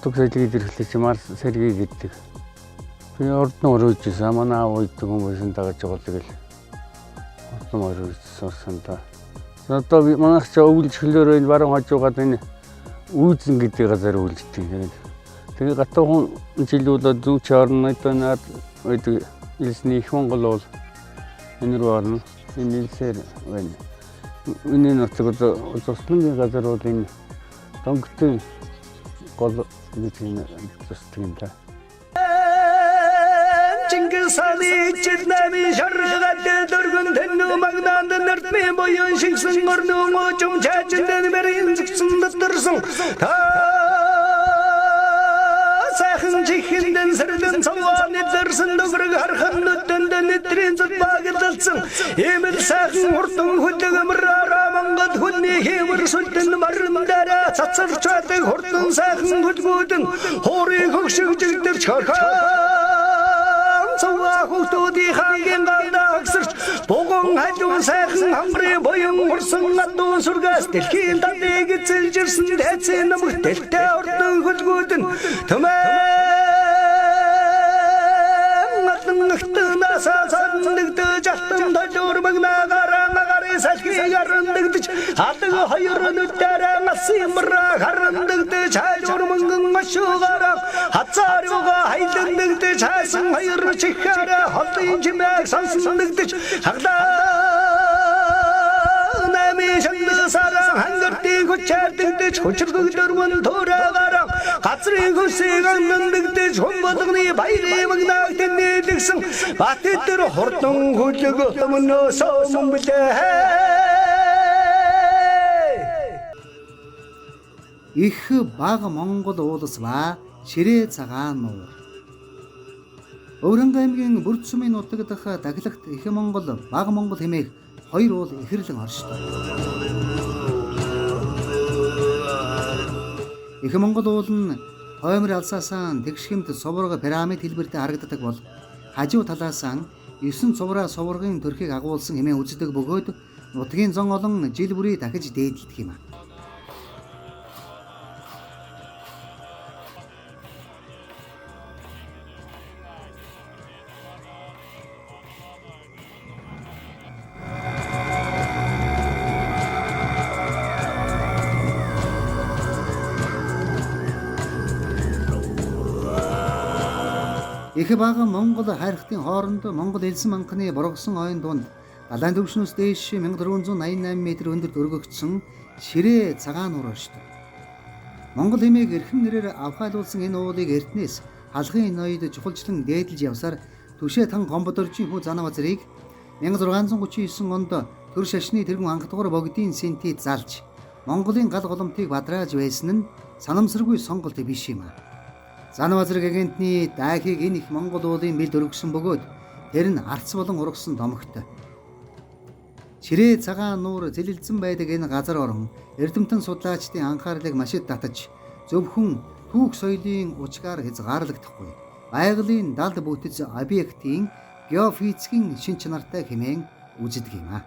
Төгсөөлийг ирэхлээр чи мал сэргийг иддэг. Би ордон өрөөжсэн манай аав үйдэг хүмүүсийн дагаж байгаа тэгэл ордон өрөөжсөн та. Одоо би манайх ч өвлж хөлөөрөө энэ баруун хажуугаад энэ үүзэн гэдэг газар өвлждэг. Тэгээ гатуу хүн жилүүлээд зүүч орнод наад үйдэг илсний их Монгол бол энэ рүү орно. Энэ илсээр байна. энэ нутаг зослонгийн газар бол энэ донготын гол гэж зөстөг юм да. Чингисханы чиднами шаргад дөргөн тэнүү магнанд нэртмэ боён шингсэн мөрнөө чум чачэндэн мэрин згсэн дэрсэн та сайхан чихэндэн сэрдэн цавааны дэрсэн дөрг хархан нүдэндэн нэтрийн зүбагдалсан эмэл сайхан хурдан хөдөгмрара мангад хүнний хэмэр сүлдэн марандара цацарч байдаг хурдан сайхан хөдгүүдэн хуурыг хөгшигжигдэрч хархаа Цаваа хүүхдүүдийн хаангийн галдагсарч богон хажуун сайхан хамрын боён хурсан адуун сүргээс дэлхийн далыг эзэлжирсэн тайцын намх дэлтэй ордон хөлгүүд нь төмэн атангахтанасаа сандагдаж алтан дожор магнаагаараа магари салхийг арандагдаж алдаг хоёр нүдээрээ масимра харандагдаж хажуур мөнгөн машуугаараа хацаарууга хайландагдаж хайсан хоёр чихээрээ холын чимээг сонсондагдаж хаглаа нами шандасараа хангартыг хүчээрдэгдэж хүчргөгдөрмөн төрөөгаараа газрын хөлсийг амнандагдаж хүмбодгны баярын магнааг тэнэлгсэн батэтэр хурдан хөлөг өмнөөс мөмбөлээ Их бага Монгол уулс ба Ширээ цагаан нуур. Өврөнг аймгийн Бүрдсүмийн нутаг дах Даглагт Их Монгол, Бага Монгол хэмээх хоёр уул ихэрлэн оршдог. Их Монгол уул нь хоймор алсаасаа тэгшгэмт сувраг пирамид хэлбэртэй харагддаг бол хажуу талаасаа 9 цувраа суврагын төрхийг агуулсан хэмээн үздэг бөгөөд нутгийн зон олон жил бүрий дахиж дээдэлдэг юм. Их бага Монгол хайрхтын хооронд Монгол элсэн манхны бургасан ойн дунд далайн төвшнөөс дээш 1488 м өндөр дөргөгдсөн Ширээ цагаан нуур оршдог. Монгол хэмээг эрхэм нэрээр авхайлуулсан энэ уулыг эртнээс халахын ноёд чухалчлан дээдэлж явсаар Түшээ тан Гомбодоржийн хүү Занавазрыг 1639 онд төр шашны тэргүүн анх дугаар богдын сентид залж Монголын гал голомтыг бадрааж байсан нь санамсаргүй сонголт биш юм а. Занавазраг агентны даахыг энэ их Монгол уулын бэлд өргөсөн бөгөөд тэр нь арц болон ургасан домогтой. Ширээ цагаан нуур зэлэлзэн байдаг энэ газар орон эрдэмтэн судлаачдын анхаарлыг маш их татаж зөвхөн түүх соёлын учгаар хязгаарлагдахгүй. Байгалийн далд бүтэц объектын геофизикийн шин чанартай хэмээн үздэг юм а.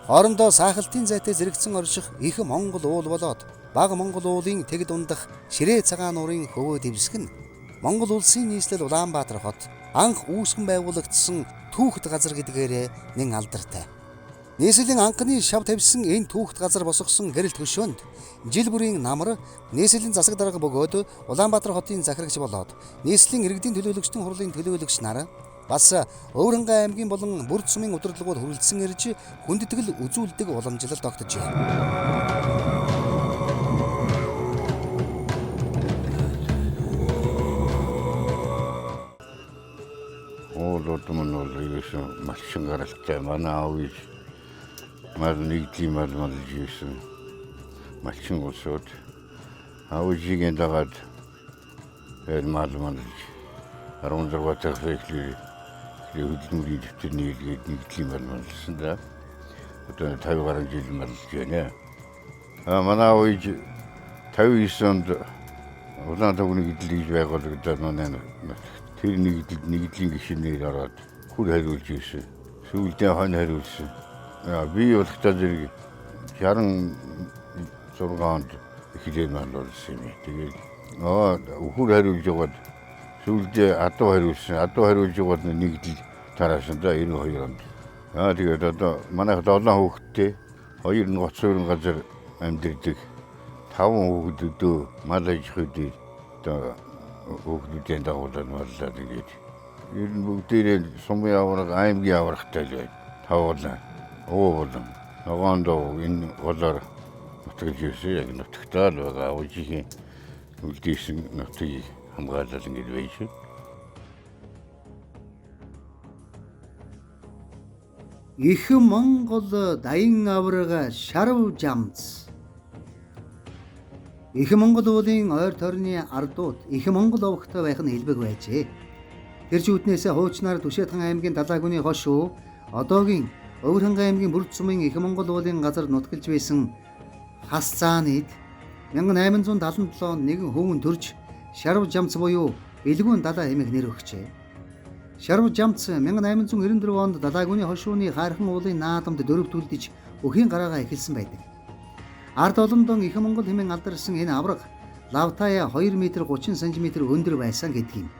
Хоорондоо саахалтын зайтай зэрэгцэн орших их Монгол уул болоод Бага Монгол уулын тэг дундах Ширээ цагаан нуурын хөвөө дэвсэг нь Монгол улсын нийслэл Улаанбаатар хот анх үүсгэн байгуулагдсан түүхт газар гэдгээрээ нэн алдартай. Нийслэлийн анхны шав тавьсан энэ түүхт газар босгосон гэрэл төшөөнд жил бүрийн намар нийслэлийн засаг дарга бөгөөд Улаанбаатар хотын захирагч болоод нийслэлийн иргэдийн төлөөлөгчдийн хурлын төлөөлөгч нар бас Өврөнгай аймгийн болон Бүрдсүмийн удирдлагууд хүрэлцэн ирж хүндэтгэл үзүүлдэг уламжлалт тогтжээ. Оолотмон бол ийсэн малчин гаралтай манай аав ээж мал нэгдлийн мал жийсэн малчин улсууд аав ээжийн дагаад мал 16 дахь фэклэр хөдөлмөрийн дэвтэрний илгээд нэгдлийн мал малсан да. Одоо 50 гаруй жил малж байна. Манай аав ээж 59 онд улаан төгний гэдлийг байгуулагдаад манай тэр нэгдлийн гишүүнээр ороод хүр хариулж ирсэн. Сүүлдээ хон хариулсан. Би болохтой зэрэг 66 онд ихлээр мал болсон юм. Тэгээд хүр хариулж яваад сүүлдээ адуу хариулсан. Адуу хариулж яваад нэгдэл тараасан да 92 онд. Тэгээд одоо манайх 7 хүүхэдтэй 2 гоцорын газар амьдэрдэг. 5 хүүхэдөө мал аж ахуйд одоо хүүхдүүдийн дагуулад маллаад ингээд ер нь бүгдээрээ сумын авраг аймгийн аврагтай л байна. Тавуулаа. Оо болон Ногоондоо энэ болоор нутагж ирсэн яг нутагтаа л байгаа өвжихийн үлдээсэн нутгийг хамгаалал ингэж байж шүү. Их Монгол даян авраг шарав жамц. Их Монгол уулын ойр тойрны ардууд Их Монгол овогтой байх нь хэлбэг байжээ. Тэр чүүднээс хуучнаар Түшээдхан аймгийн Далаагүний хош шүү. Одоогийн Өвөрхангай аймгийн Бүрд сумын Их Монгол уулын газар нутгалж байсан хас цааныг 1877 онд нэгэн хөвгөн төрж шарав жамц буюу бэлгүүн далаа хэмээх нэр өгчээ. Шарав жамц 1894 онд Далаагүний хошууны хайрхан уулын наадамд дөрөвдүүлдэж өхийн гараагаа эхэлсэн байдаг. Ард олондон Их Монгол хэмээн алдарсан энэ авраг лавтая 2 м 30 см өндөр байсан гэдэг юм.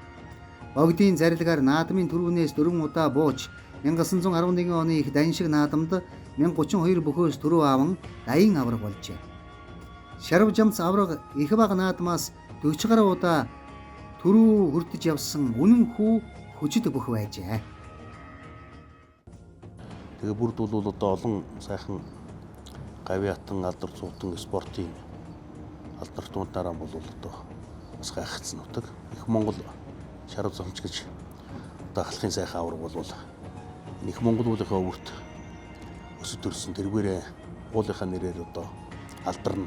Богдын зарилгаар наадмын түрүүнээс 4 удаа бууж 1911 оны их даншиг наадамд 1032 бөхөөс түрүү аван даян авраг болжээ. Шарав жамц авраг их бага наадмаас 40 гаруй удаа түрүү хүрдэж явсан үнэн хүү хүчит бөх байжээ. Тэгээ бүрд бол одоо олон сайхан гавьяатан алдар цуутан спортын алдарнуудаараа бол одоо бас гайхацсан нутаг. Их Монгол шарав замч гэж одоо халахын сайхан авраг бол Их Монгол уулынхаа өвөрт өсөж төрсөн тэргээрээ уулынхаа нэрээр одоо алдарн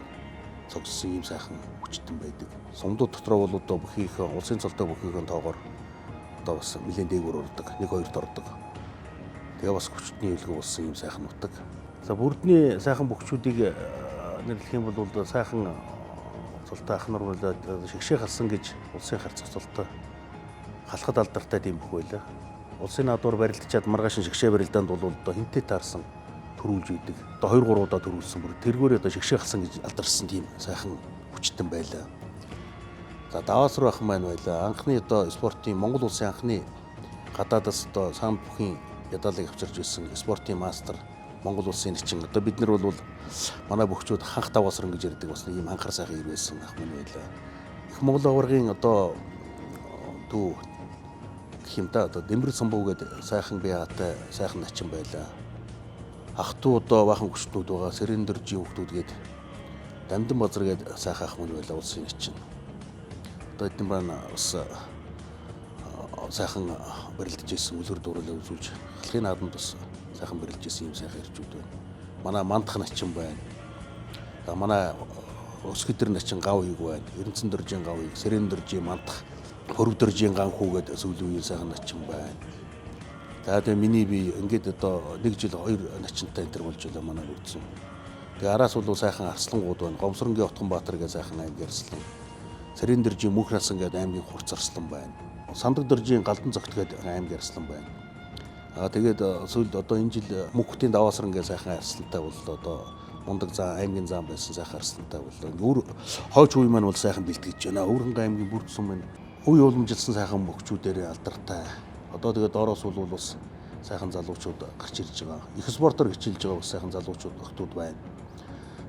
цогссон ийм сайхан хүчтэн байдаг. Сумдууд дотроо бол одоо бүхийхээ улсын цолтой бүхийхээ тоогоор одоо бас нэлээд дээгүүр ордог, 1-2-т ордог. Тэгээ бас хүчтний хөлгөө болсон ийм сайхан нутаг. За бүрдний сайхан бөхчүүдийг нэрлэх юм бол сайхан цолтой ах нар болоод шигшээ халсан гэж улсын харьцах цолтой халахад алдартай тийм бүх байлаа. Улсын наадуур барилдчаад маргааш шигшээ барилдаанд бол одоо хинтээ таарсан төрүүлж идэг. Одоо 2-3 удаа төрүүлсэн бүр тэргээр одоо шигшээ халсан гэж алдарсан тийм сайхан хүчтэн байлаа. За даваас руу ахын маань байлаа. Анхны одоо спортын Монгол улсын анхны гадаадас одоо санд бүхийн ядалыг авчирч байсан спортын мастер Монгол улсын нэгчин. Одоо бид нар бол манай бөхчүүд ханх даваасран гэж ярьдаг бас нэг юм анхаар сайхан ир байсан ах маань байлаа. Их Монгол аваргын одоо дүү юм да одоо Дэмбэр Цамбуу гэдэг сайхан биеатай сайхан начин байлаа. Ах トゥ одоо бахан хүчтнүүд байгаа Сэрэндэржийн хүүхдүүд гээд Дамдан Базар гээд сайхан ах мөн байлаа улсын начин. Одоо эдэн байна бас сайхан барилдаж ирсэн үлгэр дууруулаа үзүүлж халахын наадамд бас сайхан барилдаж ирсэн юм сайхан ирчүүд байна. Манай мандах начин байна. За манай Өсгөдөр начин гав ийг байна. Эрдэнэцэн дөржийн гав ийг, Сэрэндэржийн мандах Хөрөвдөржийн ганхүү гэдэг сүүлийн үеийн сайхан начин байна. За тэгээ миний би ингээд одоо 1 жил 2 начинтай энэ төр болж байлаа манай үлдсэн. Тэгээ араас бол сайхан арслангууд байна. Гомсронгийн Отгонбаатар гэдэг сайхан аймгийн арслан. Сэрэндэржийн Мөнх насан гэдэг аймгийн хурц арслан байна. Сандаг дөржийн Галдан цогт гэдэг аймгийн арслан байна. Тэгээд сүүлд одоо энэ жил Мөнхтийн Даваасран гэдэг сайхан арслантай бол одоо мундаг зам аймгийн зам байсан сайхан арслантай бол өөр хойч үе маань бол сайхан бэлтгэж байна. Өвөрхангай аймгийн Бүрд сумын үе уламжилсан сайхан бөхчүүдээр алдартай. Одоо тэгээд доороос бол бас сайхан залуучууд гарч ирж байгаа. Их спортоор хичээлж байгаа бас сайхан залуучууд охтууд байна.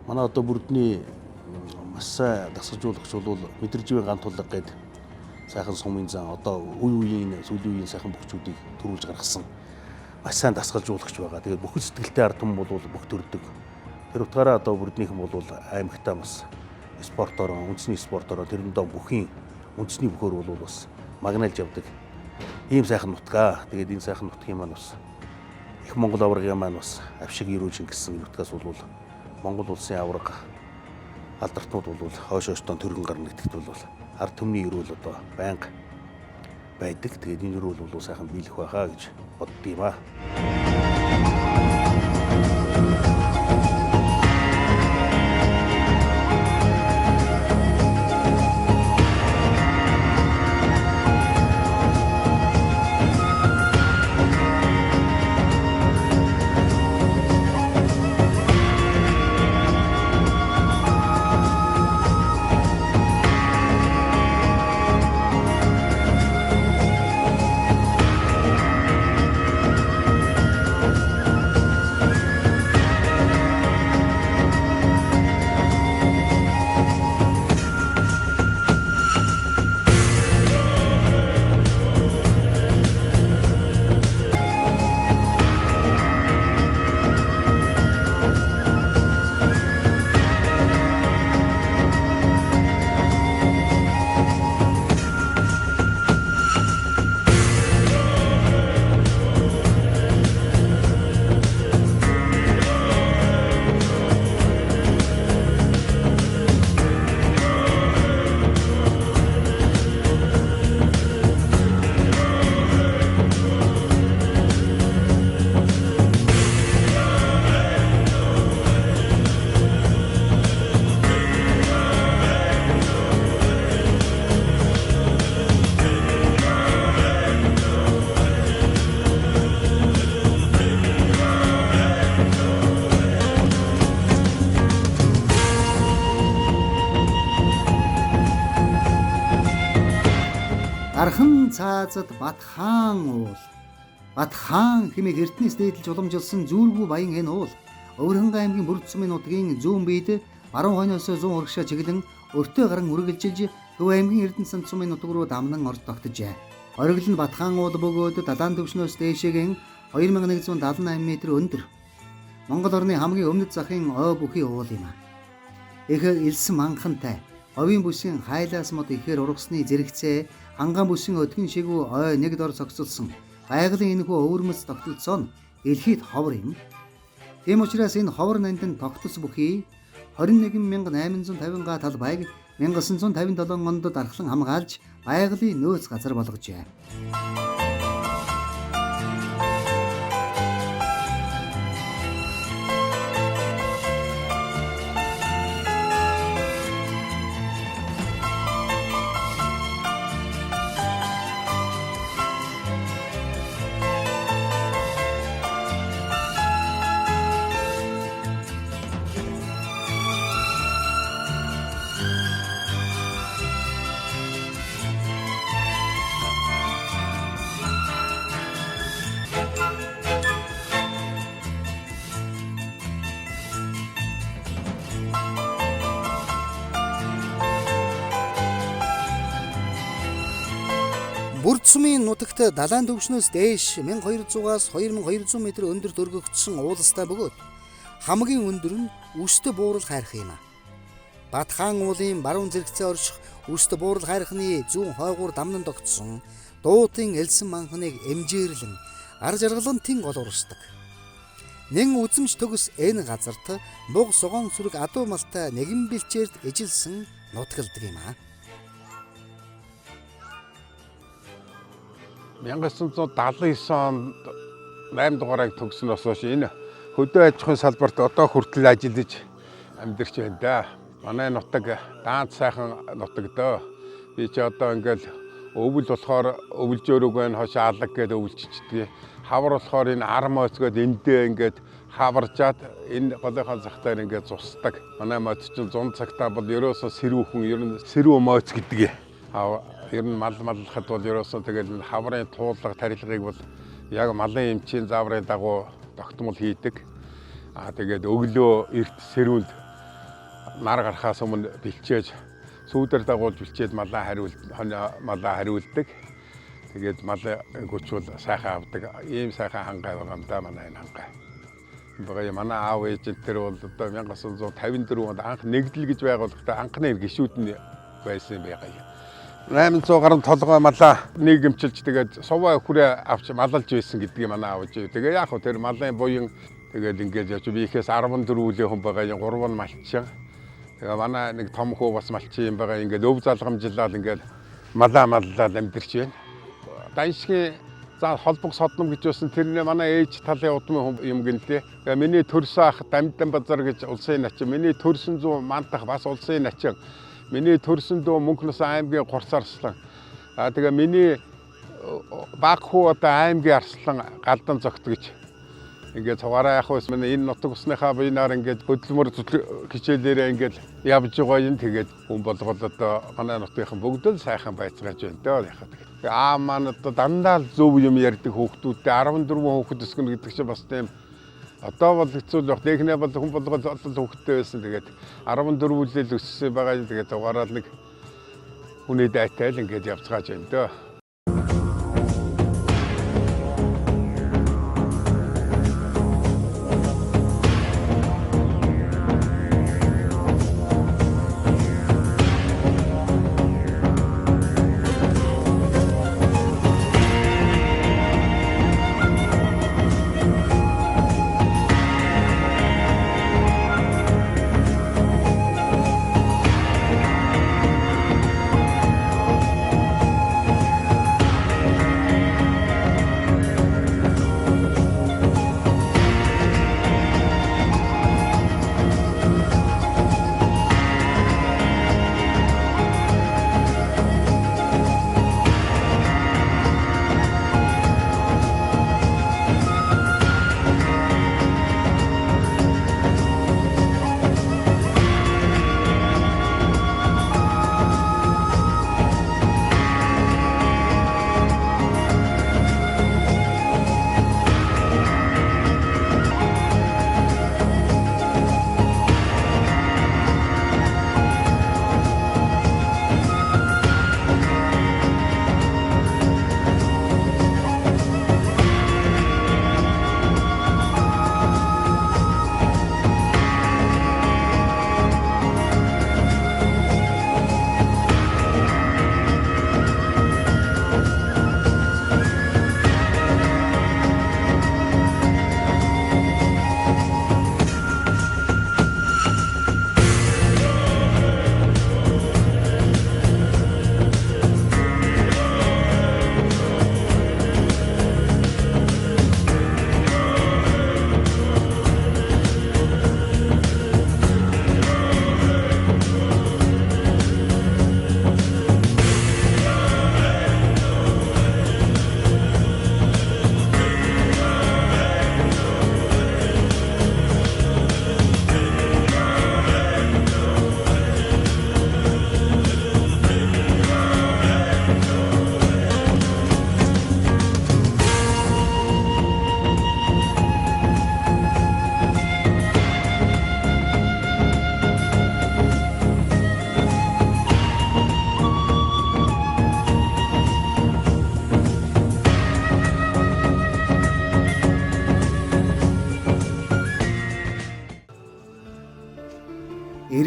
Манай одоо бүрдний маш сайн дасгалжуулагч бол Мэдрэмжийн гант тулга гэдэг сайхан сумын зан одоо үе үеийн сүүлийн үеийн сайхан бөхчүүдийг төрүүлж гаргасан маш сайн дасгалжуулагч байгаа. Тэгээд бүхэл сэтгэлтэй ард түмэн бол бүх төрдөг. Тэр утгаараа одоо бүрднийхэн бол аймагтаа бас спортоор, үндэсний спортоор тэрэндээ бүхийн үндэсний бөхөр бол бас магнайлж явдаг. Ийм сайхан нутгаа. Тэгээд энэ сайхан нутгийн маань бас Их Монгол аврагын маань бас авшиг ирүүлж гисэн нутгаас бол Монгол улсын авраг алдарснууд бол хойш хойштон төргөн гарна гэдэгт бол ард түмний эрүүл одоо байнга байдаг. Тэгээд энэ эрүүл бол сайхан биелэх байхаа гэж боддгийм аа. Гархан цаазад Бат хаан уул. Бат хаан хэмээх эртнээс дээдлж уламжилсан зүүргүй баян энэ уул Өвөрхөнгө аймгийн Бүрд сумын нутгийн зүүн биед баруун хойноос 100 урагшаа чиглэн өртөө гарan үргэлжилж Төв аймгийн Эрдэнэсанд сумын нутаг руу дамнан орж тогтжээ. Оргил нь Бат хаан уул бөгөөд далайн түвшнөөс дээшээгийн 2178 м өндөр. Монгол орны хамгийн өмнөд захын ой бүхий уул юм а. Их элсэн манхантай овийн бүсийн хайлаас мод ихээр ургасны зэрэгцээ хангаан бүсийн өдгөн шигүү ой нэг дор цогцолсон байгалийн энэхүү өвөрмөц тогтолцоо нь дэлхийд ховор юм. Тийм учраас энэ ховор нандин тогтос бүхий 21850 га талбайг 1957 онд дархлан хамгаалж байгалийн нөөц газар болгожээ. Бүрд сумын нутагт далайн түвшнөөс дээш 1200-аас 2200 м өндөр дөргөгдсөн уулстай бөгөөд хамгийн өндөр нь Үст буурал хайрах юм а. Бат хаан уулын баруун зэрэгцээ орших Үст буурал хайрхны зүүн хойгуур дамнан тогтсон дуутын элсэн манхныг эмжээрлэн ар жаргалантын гол урсдаг. Нэн үзэмж төгс энэ газарт муг согоон сүрэг адуу малтай нэгэн бэлчээрд ижилсэн нутгалдаг юм а. 1979 онд 8 дугаарыг төгснөөс хойш энэ хөдөө аж ахуйн салбарт одоо хүртэл ажиллаж амьдарч байна да. Манай нутаг даант сайхан нутаг дөө. Би ч одоо ингээл өвөл болохоор өвөлж өрөөг байна хош алаг гэдээ өвөлччихдээ. Хавар болохоор энэ ар моцгоод эндээ ингээд хаваржаад энэ голынхаа захтаар ингээд цусдаг. Манай моц чинь 100 цагтаа бол ерөөсөө сэрүүхэн ер нь сэрүү моц гэдэг. Ер нь мал маллахад бол ерөөсөө тэгэл хаврын туулга тарилгыг бол яг малын эмчийн зааврын дагуу тогтмол хийдэг. Тэгээд өглөө эрт сэрүүнд нар гарахаас өмнө бэлчээж сүүдэр дагуулж бэлчээд малаа хариулдаг. Тэгээд мал гүчүүл сайхан авдаг. Ийм сайхан хангай байгаа юм да манай энэ хангай. Бага манай аав ээж тэр бол одоо 1954 онд анх нэгдэл гэж байгуулахдаа анхны гишүүд нь байсан байгаа юм. 800 гаруй толгой малаа нийгэмчилж тэгээд суваа хүрээ авч малалж байсан гэдгийг манай аав ээж. Тэгээ яг хөө тэр малын буян тэгээд ингээд явж би ихээс 14 үлийн хүн байгаа юм 3 нь малчин. Тэгээ манай нэг том хүү бас малчин юм байгаа ингээд өв залгамжлал ингээд малаа маллаад амьдэрч байна. Даншгийн за холбог содном гэж байсан тэрнээ манай ээж талын удмын юм гэнлээ. Тэгээ миний төрсөн ах Дамдан базар гэж улсын начин, миний төрсөн зүү мантах бас улсын начин. Миний төрсөн дөө Мөнхнөс аймгийн Гурц Арслан. Тэгээ миний баг хүү одоо аймгийн Арслан Галдан зогт гэж. Ингээд цугаараа яг хөөс миний энэ нутаг усныхаа биенаар ингээд хөдөлмөр хичээлээрээ ингээд явж байгаа юм. Тэгээд хүн болгол одоо манай нутгийнхан бүгд л сайхан байцгааж байна дөө яхаа. Тэгээ маань одоо дандаа л зөв юм ярьдаг хүүхдүүдтэй 14 хүүхэд өсгөнө гэдэг чинь бас тийм одоо бол хэцүү л баг. Технээ бол хүн болгол хөвгттэй байсан. Тэгээд 14 үлээл өссөн байгаа. Тэгээд угаараад нэг хүний дайтай л ингээд явцгааж байна дөө.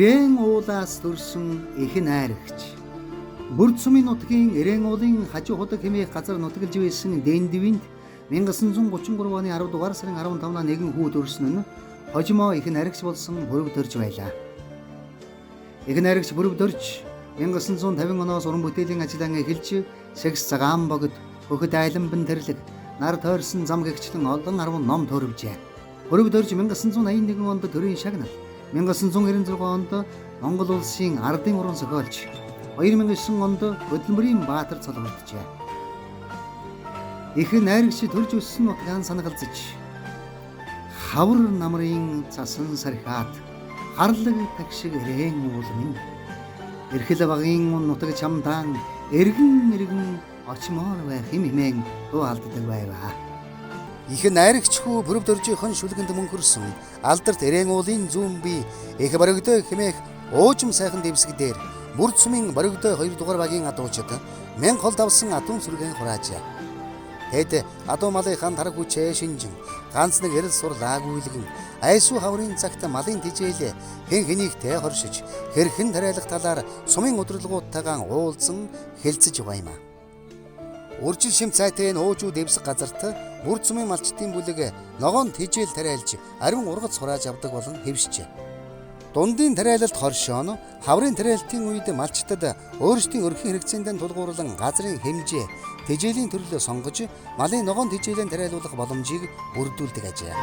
Ирээн уулаас төрсөн их найрагч. Бүрд сумын нутгийн Ирээн уулын хажуу худаг хэмээх газар нутгалж байсан Дэндивинд 1933 оны 10 дугаар сарын 15-наа нэгэн хүү төрсөн нь хожимо их найрагч болсон Бүрэгдөрж байлаа. Их найрагч Бүрэгдөрж 1950 оноос уран бүтээлийн ажиллагаа эхэлж Секс цагаан богд, Хөхөд айланбан тэрлэг, Нар тойрсон зам гэгчлэн олон 10 ном төрөвжээ. Бүрэгдөрж 1981 онд төрийн шагнал, 1996 онд Монгол улсын ардын уран зохиолч, 2009 онд хөдөлмөрийн баатар цолгогджээ. Их найрагч төрж өссөн нутгаан санагалзаж, хавар намрын цасан сархиад, харлаг тагшиг Ирээн уул минь. Эрхэл багын нутаг чамдаан эргэн очмоор байх хэмээн дуу алддаг байваа. Их найрагч хүү Бүрэгдөржийн шүлгэнд мөнхөрсөн алдарт Ирээн уулын зүүн бие их Боригдой хэмээх уужим сайхан дэвсэг дээр Бүрд сумын Боригдой 2 дугаар багийн адуучид 1000 хол давсан адуун сүргэн хураажээ. Тэд адуу малынхаа тараг хүчээ шинжин ганц нэг эрэл сур лаагүйлгэн айсуу хаврын цагт малын тижээлээ хэн хэнийгтэй хоршиж хэрхэн тариалах талаар сумын удирдлагуудтайгаа уулзсан хэлцэж байма. Үржил шим цайтай нуужуу дэвсэг газарт Бүрд сумын малчдын бүлэг ногоон тижээл тариалж ариун ургац хурааж авдаг болон хэвшжээ. Дундын тариалалт хоршоон хаврын тариалтын үед малчдад өөрсдийн өрхийн хэрэгцээндээ тулгуурлан газрын хэмжээ тижээлийн төрлөө сонгож малын ногоон тижээлэн тариалуулах боломжийг бүрдүүлдэг ажээ.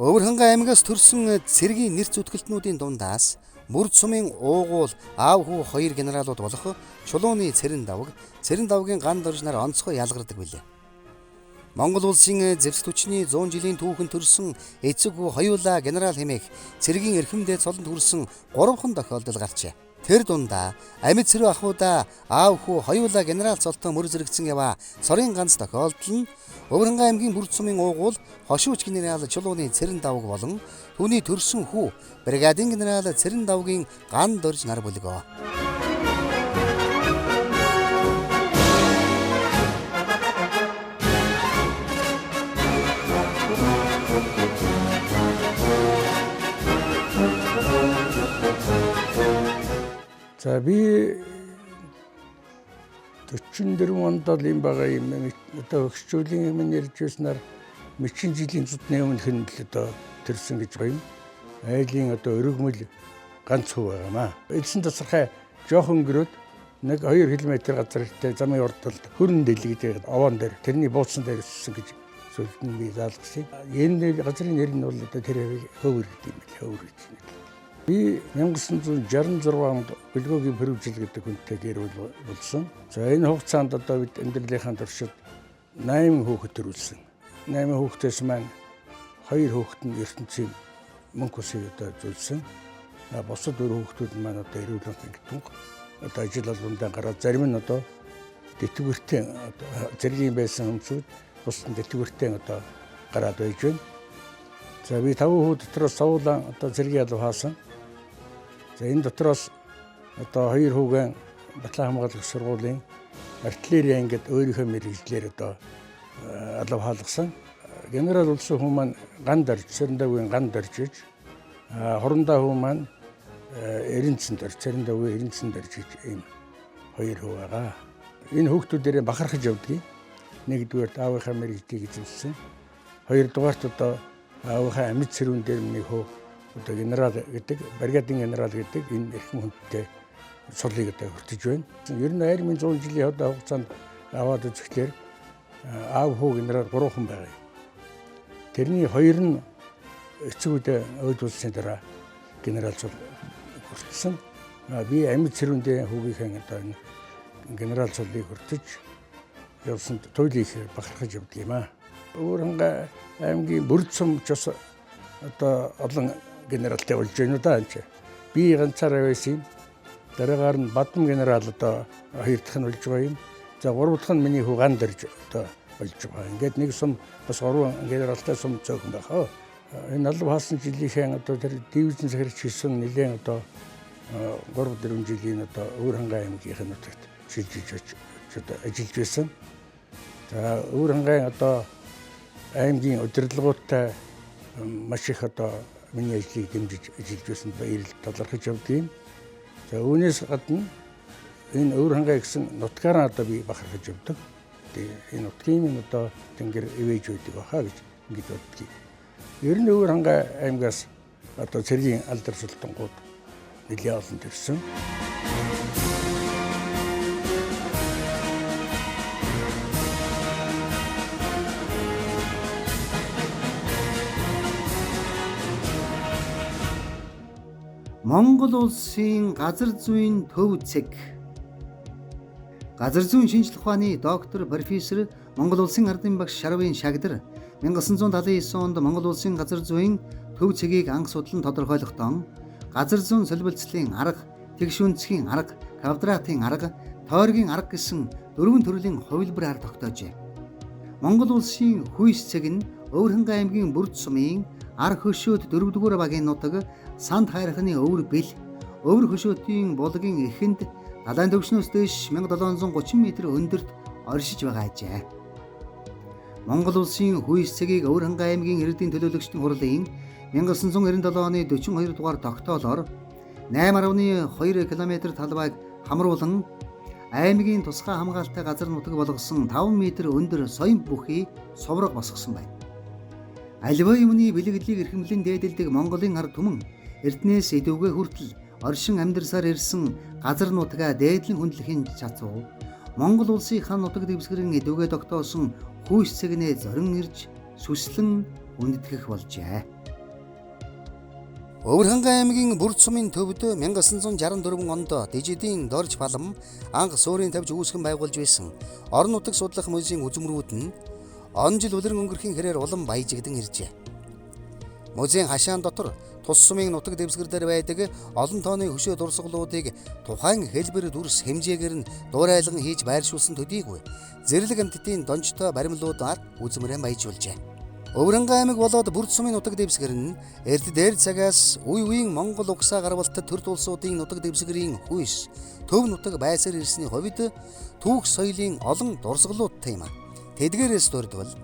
Өвөрхөнгө аймагаас төрсэн цэргийн нэр зүтгэлтнүүдийн дундаас Бүрд сумын уугуул аав хүү 2 генералууд болох Чулууны Цэрэн давгийн ган дорж нар онцгой ялгардаг билээ. Монгол улсын зэвсэг түвшний 100 жилийн түүхэн төрсэн эцэг хүү хоёулаа генерал хэмээх цэргийн эрхэмдээ цолонд хүрсэн 3хан тохиолдол гарчээ. Тэр дундаа амьд цэрүү ахуудаа аав хүү хоёулаа генерал цолтоо мөр зэрэгцэн яваа цорын ганц тохиолдол нь Өвөрхөнгө аймгийн Бүрд сумын уугуул хошууч генерал Чулууны Цэрэн давг болон түүний төрсөн хүү бригадын генерал Цэрэн давгийн ган дорж нар бүлгөө. За би 44 онд л юм байгаа юм. Одоо өгчүүлийн юм ярьж байснаар мэчин жилийн зүтний өмнөх нь л одоо төрсөн гэж байна. Айлын одоо өргөмөл ганц хүү байгаамаа. Элсэн тасархай жоохон өнгөрөөд 1-2 км газартай замын урдталд хөрөн дэлгэдэг овоон дээр тэрний бууцсан дээр өссөн гэж сүлд нь би заалгасан. Энэ газрын нэр нь бол одоо тэр хөвөр гэдэг юм л хөвөр гэж. Би 1966 онд Бэлгөөгийн Пэрвжил гэдэг хүнтэй гэр бүл болсон. За энэ хугацаанд одоо бид амьдралынхаа туршид 8 хүүхэд төрүүлсэн. 8 хүүхдээс маань 2 хүүхэд нь ертөнцийн мөнх усыг одоо зүйлсэн. Бусад 4 хүүхдүүд маань одоо эрүүл мэндийн тунх одоо ажил албандаа гараад зарим нь одоо тэтгэвэртэй зэргийн байсан хүмүүсүүд бусдын тэтгэвэртэй одоо гараад байж байна. За би 5 хүү дотроос савуулан одоо зэргийн алба хаасан. За энэ дотроос одоо 2 хүүгэн Батлан хамгаалах сургуулийн артиллерийн ангид өөрийнхөө мэргэжлэр одоо алба хаалгасан. Генерал улсын хүн маань ган дорж, Цэрэндагийн ган дорж иж, хорондоо хүн маань Эренцэн дорж, Цэрэндагийн Эренцэн дорж иж ийм 2 хүү байгаа. Энэ хүүхдүүдээр бахархаж явдгийг. Нэгдүгээр аавынхаа мэргэжлийг эзэмшсэн. Хоёрдугаарт одоо аавынхаа амьд цэрүүн дээр нэг хөө одоо генерал гэдэг, бригадын генерал гэдэг энэ эрхэм хүндтэй цолыг одоо хүртэж байна. Ер нь 2100 жилийн одоо хугацаанд аваад үзэхлээр аав хүү генерал 3 хүн байгаа. Тэрний 2 нь эцгүүдээ өөд улсын дараа генерал цол хүртсэн. Би амьд цэрүүндээ хүүгийнхээ одоо энэ генерал цолыг хүртэж явсан туйлын их бахархаж явдаг юм аа. Өвөрхөнгө аймгийн Бүрд сум ч бас одоо олон генералтай болж байна уу да энэ. Би ганцаараа байсан. Дараагаар нь Бадам генерал одоо 2 дахь нь болж байгаа юм. За 3 дахь нь миний хүү ган дорж одоо болж байгаа. Ингээд нэг сум бас 3 генералтай сум цөөхөн байхаа. энэ алба хаалсан жилийн одоо тэр дивизэн захирч хийсэн нэлээд одоо 3-4 жилийн одоо Өвөр хангай аймгийн нутагт шилжиж ажиллаж байсан. За Өвөр хангай одоо аймгийн удирдлагуудтай маш их одоо миний ажлыг дэмжиж ажиллаж байсан баярал талархаж явдгийн. За үүнээс гадна энэ Өвөр хангай гэсэн нутгаараа одоо би бахархаж явдаг. Тэгээ энэ нутгийн одоо тэнгэр ивэж байдаг баха гэж ингэж боддгийг. Ер нь Өвөр хангай аймгаас одоо цэргийн алдар султангууд нэлээд олон төрсөн. Монгол улсын газар зүйн төв цэг. Газар зүйн шинжилгээ ухааны доктор профессор Монгол улсын ардын багш Шарвын Шагдар 1979 онд Монгол улсын газар зүйн төв цэгийг анх судлан тодорхойлохдоо газар зүйн солилцлын арга, тэгш үндэсгийн арга, квадратын арга, тойргийн арга гэсэн 4 төрлийн хувилбараар тогтоожээ. Монгол улсын хүйс цэг нь Өвөр хангай аймгийн Бүрд сумын ар хөшөөд 4-р багийн нутаг Санд хайрхны өвөр бэл, өвөр хөшөөтийн булгийн эхэнд далайн төвшнөөс дэш 1730 м өндөрт оршиж байгаа ажээ. Монгол улсын хүйс цэгийг Өвөр хангай аймгийн иргэдийн төлөөлөгчдийн хурлын 1997 оны 42 дугаар тогтоолоор 8.2 км талбайг хамруулан аймгийн тусгай хамгаалалттай газар нутаг болгосон 5 м өндөр соён бүхий сувраг босгосон байна. Аливаа юмны бэлэглийг эрхэмлэн дээдэлдэг Монголын ард түмэн Эрдэнэс идэвхтэй хүртэл оршин амьдарсаар ирсэн газар нутгаа дээдлэн хүндлэхийн чацуу Монгол улсын хан нутаг дэвсгэрэн идэвхтэй тогтоосон хүйс цэгнээ зорин ирж сүслэн үндэтгэх болжээ. Өвөр хангай аймгийн Бүрд сумын төвд 1964 онд Дижидийн Дорж Балам анх суурийн тавьж үүсгэн байгуулж байсан орон нутаг судлах музейн үзмрүүд нь он жил улиран өнгөрхийн хэрээр улам баяжигдан иржээ. Музейн хашаан дотор тус сумын нутаг дэвсгэр дээр байдаг олон тооны хөшөө дурсгалуудыг тухайн хэлбэр дүрс хэмжээгээр нь дуурайлан хийж байршуулсан төдийгүй зэрлэг амьтдын донжтой баримлуудаар үзмрэн баяжуулжээ. Өвөр хангай аймаг болоод Бүрд сумын нутаг дэвсгэр нь эрд дээр цагаас үе үеийн Монгол угсаа гарвалтад төр улсуудын нутаг дэвсгэрийн хүйс төв нутаг байсаар ирсний хувьд түүх соёлын олон дурсгалуудтай юм. Тэдгээрээс дурдвал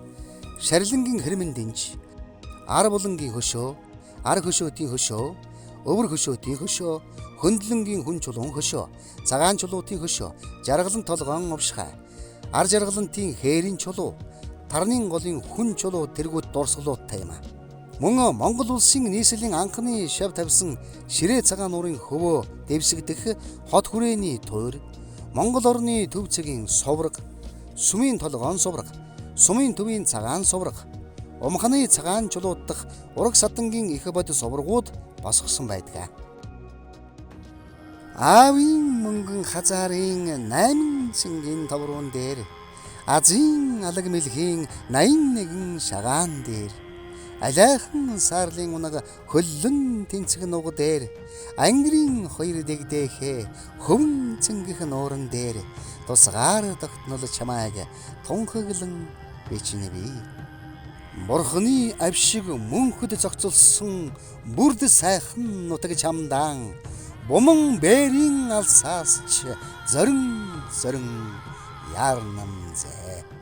шарилангийн хэрмэн дэнж, ар булангийн хөшөө, ар хөшөөтийн хөшөө, өвөр хөшөөтийн хөшөө, хөндлөнгийн хүн чулуун хөшөө, цагаан чулуутын хөшөө, жаргалан толгоон овшхай, ар жаргалантын хээрийн чулуу, тарны голын хүн чулуу тэргүүд дурсгалуудтай юм. Мөн Монгол улсын нийслэлийн анхны шав тавьсан ширээ цагаан нуурын хөвөө дэвсгдэх хот хүрээний туйр, Монгол орны төв цэгийн сувраг, сумын толгоон сувраг, сумын төвийн цагаан сувраг, умханы цагаан чулууд дахь ураг садангийн их бод суврагууд босгосон байдаг. Аавын мөнгөн хазаарын 8 цэнгийн товруун дээр Азийн алаг мэлхийн 81 шагаан дээр алайхан саарлын унаг хөллөн тэнцэх нуг дээр ангирын хоёр дэгдэхэ хөвн цэнгэх нууран дээр тусгаар тогтнол чамайг тунхаглан бичнэ би. Бурхны авшиг мөнхөд зохицолсон бүрд сайхан нутаг чамдаан буман бээрийн алсаасч зорин яарнам зэ.